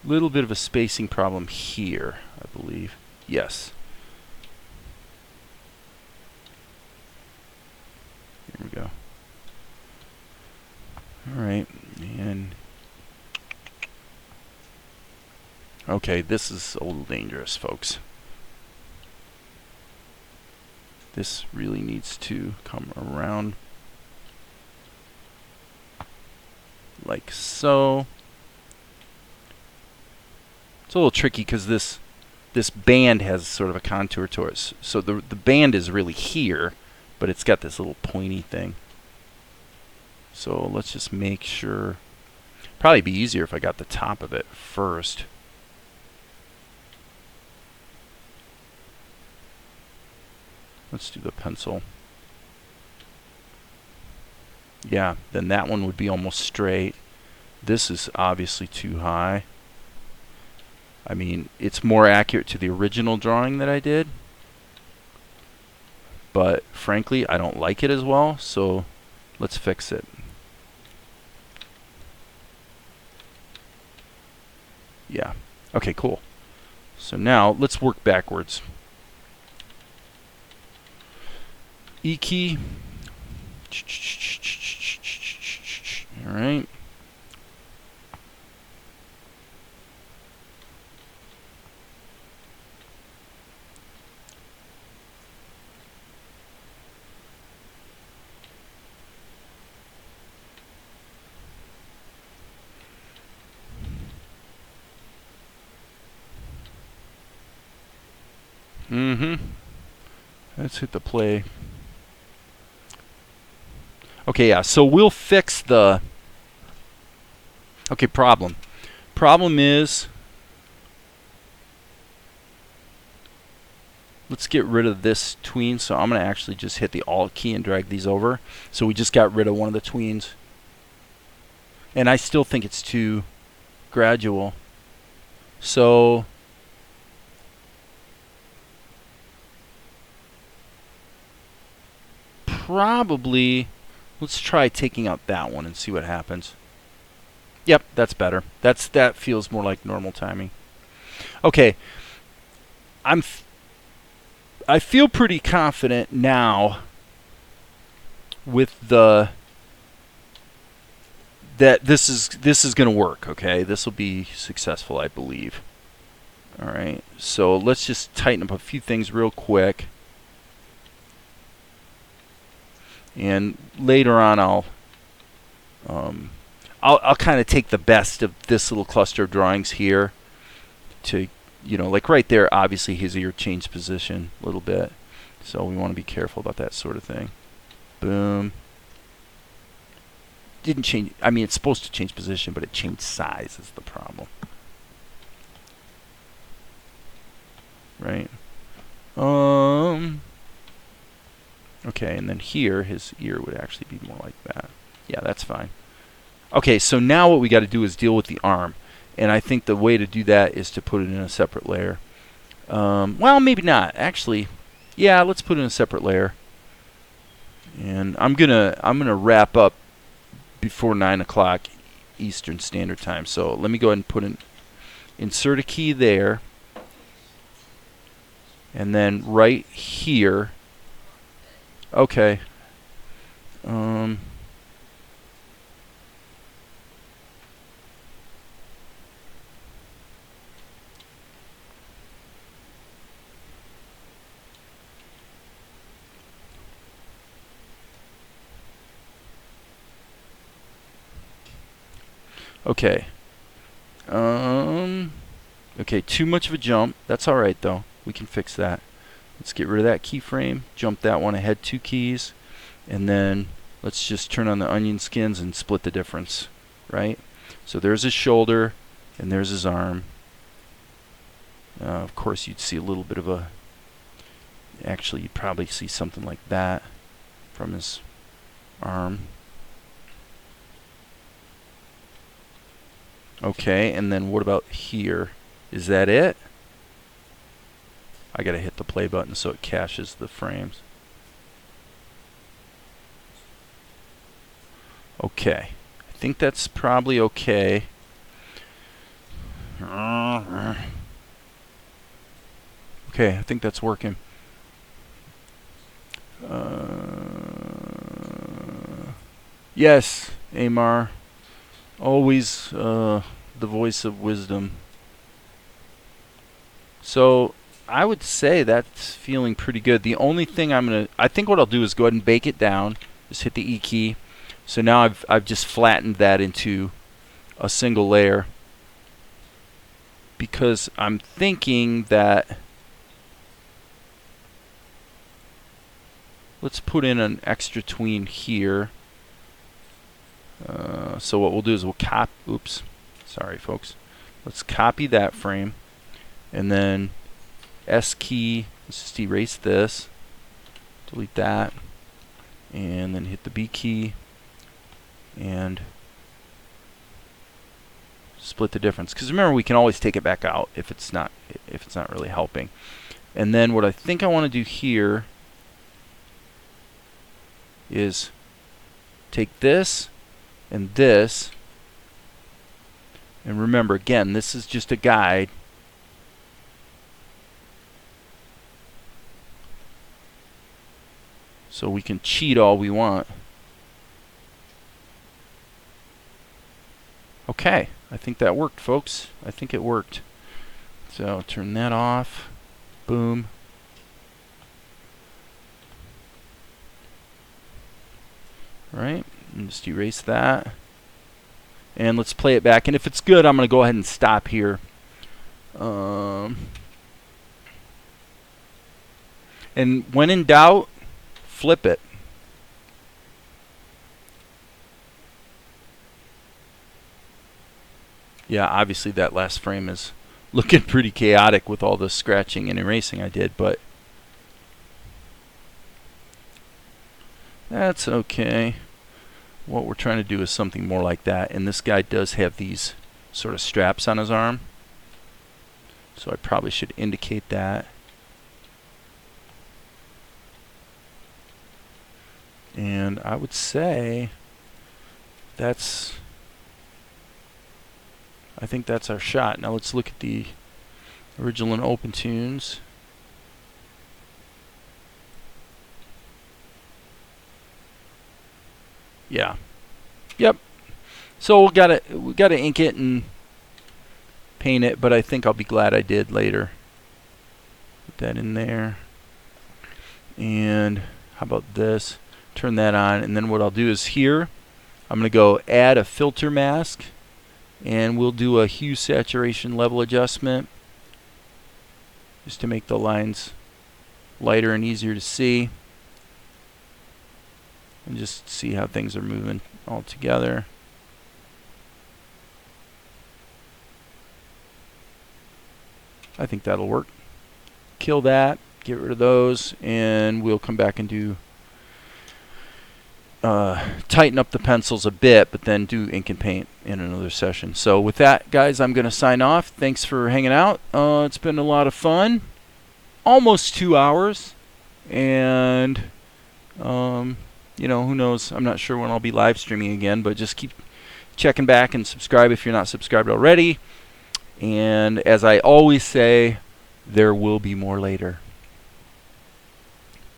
Little bit of a spacing problem here, I believe. Yes. Here we go. All right, and Okay, this is a little dangerous, folks. This really needs to come around like so. It's a little tricky because this band has sort of a contour to it. So the band is really here, but it's got this little pointy thing. So let's just make sure. Probably be easier if I got the top of it first. Let's do the pencil. Yeah, then that one would be almost straight. This is obviously too high. I mean, it's more accurate to the original drawing that I did, but frankly, I don't like it as well, so let's fix it. Yeah. Okay, cool. So now let's work backwards. E key. All right. Let's hit the play. Okay, yeah, so we'll fix the... Okay, problem. Problem is... Let's get rid of this tween, so I'm going to actually just hit the Alt key and drag these over. So we just got rid of one of the tweens. And I still think it's too gradual. So... Probably... Let's try taking out that one and see what happens. Yep, that's better. That feels more like normal timing. Okay. I feel pretty confident now with that this is going to work, okay? This will be successful, I believe. All right. So, let's just tighten up a few things real quick. And later on, I'll kind of take the best of this little cluster of drawings here to, you know, like right there, obviously his ear changed position a little bit. So we want to be careful about that sort of thing. Boom. Didn't change, I mean, it's supposed to change position, but it changed size is the problem. Right? Okay, and then here, his ear would actually be more like that. Yeah, that's fine. Okay, so now what we got to do is deal with the arm. And I think the way to do that is to put it in a separate layer. Well, maybe not. Actually, yeah, let's put it in a separate layer. And I'm gonna wrap up before 9 o'clock Eastern Standard Time. So let me go ahead and put insert a key there. And then right here. Okay. Okay. Okay, too much of a jump. That's all right though. We can fix that. Let's get rid of that keyframe. Jump that one ahead 2 keys, and then let's just turn on the onion skins and split the difference. Right. So there's his shoulder, and there's his arm. Of course, you'd see a little bit of a. Actually, you'd probably see something like that from his arm. Okay, and then what about here? Is that it? I gotta hit the play button so it caches the frames. Okay, I think that's probably okay. Okay, I think that's working. Yes, Amar. Always the voice of wisdom. So I would say that's feeling pretty good. The only thing I think what I'll do is go ahead and bake it down. Just hit the E key. So now I've just flattened that into a single layer, because I'm thinking that let's put in an extra tween here. So what we'll do is we'll sorry folks. Let's copy that frame, and then S key, let's just erase this, delete that, and then hit the B key and split the difference. Because remember, we can always take it back out if it's not really helping. And then what I think I want to do here is take this and this, and remember, again, this is just a guide. So we can cheat all we want. Okay, I think that worked, folks. I think it worked. So turn that off. Boom. Right, and just erase that. And let's play it back. And if it's good, I'm going to go ahead and stop here. And when in doubt, flip it. Yeah, obviously that last frame is looking pretty chaotic with all the scratching and erasing I did, but that's okay. What we're trying to do is something more like that, and this guy does have these sort of straps on his arm, so I probably should indicate that. And I would say I think that's our shot. Now let's look at the original and open tunes. Yeah. Yep. So we gotta ink it and paint it, but I think I'll be glad I did later. Put that in there. And how about this? Turn that on, and then what I'll do is here I'm going to go add a filter mask, and we'll do a hue saturation level adjustment just to make the lines lighter and easier to see, and just see how things are moving all together. I think that'll work. Kill that, get rid of those, and we'll come back and do tighten up the pencils a bit, but then do ink and paint in another session. So with that, guys, I'm going to sign off. Thanks for hanging out. It's been a lot of fun. Almost 2 hours. And, you know, who knows? I'm not sure when I'll be live streaming again, but just keep checking back and subscribe if you're not subscribed already. And as I always say, there will be more later.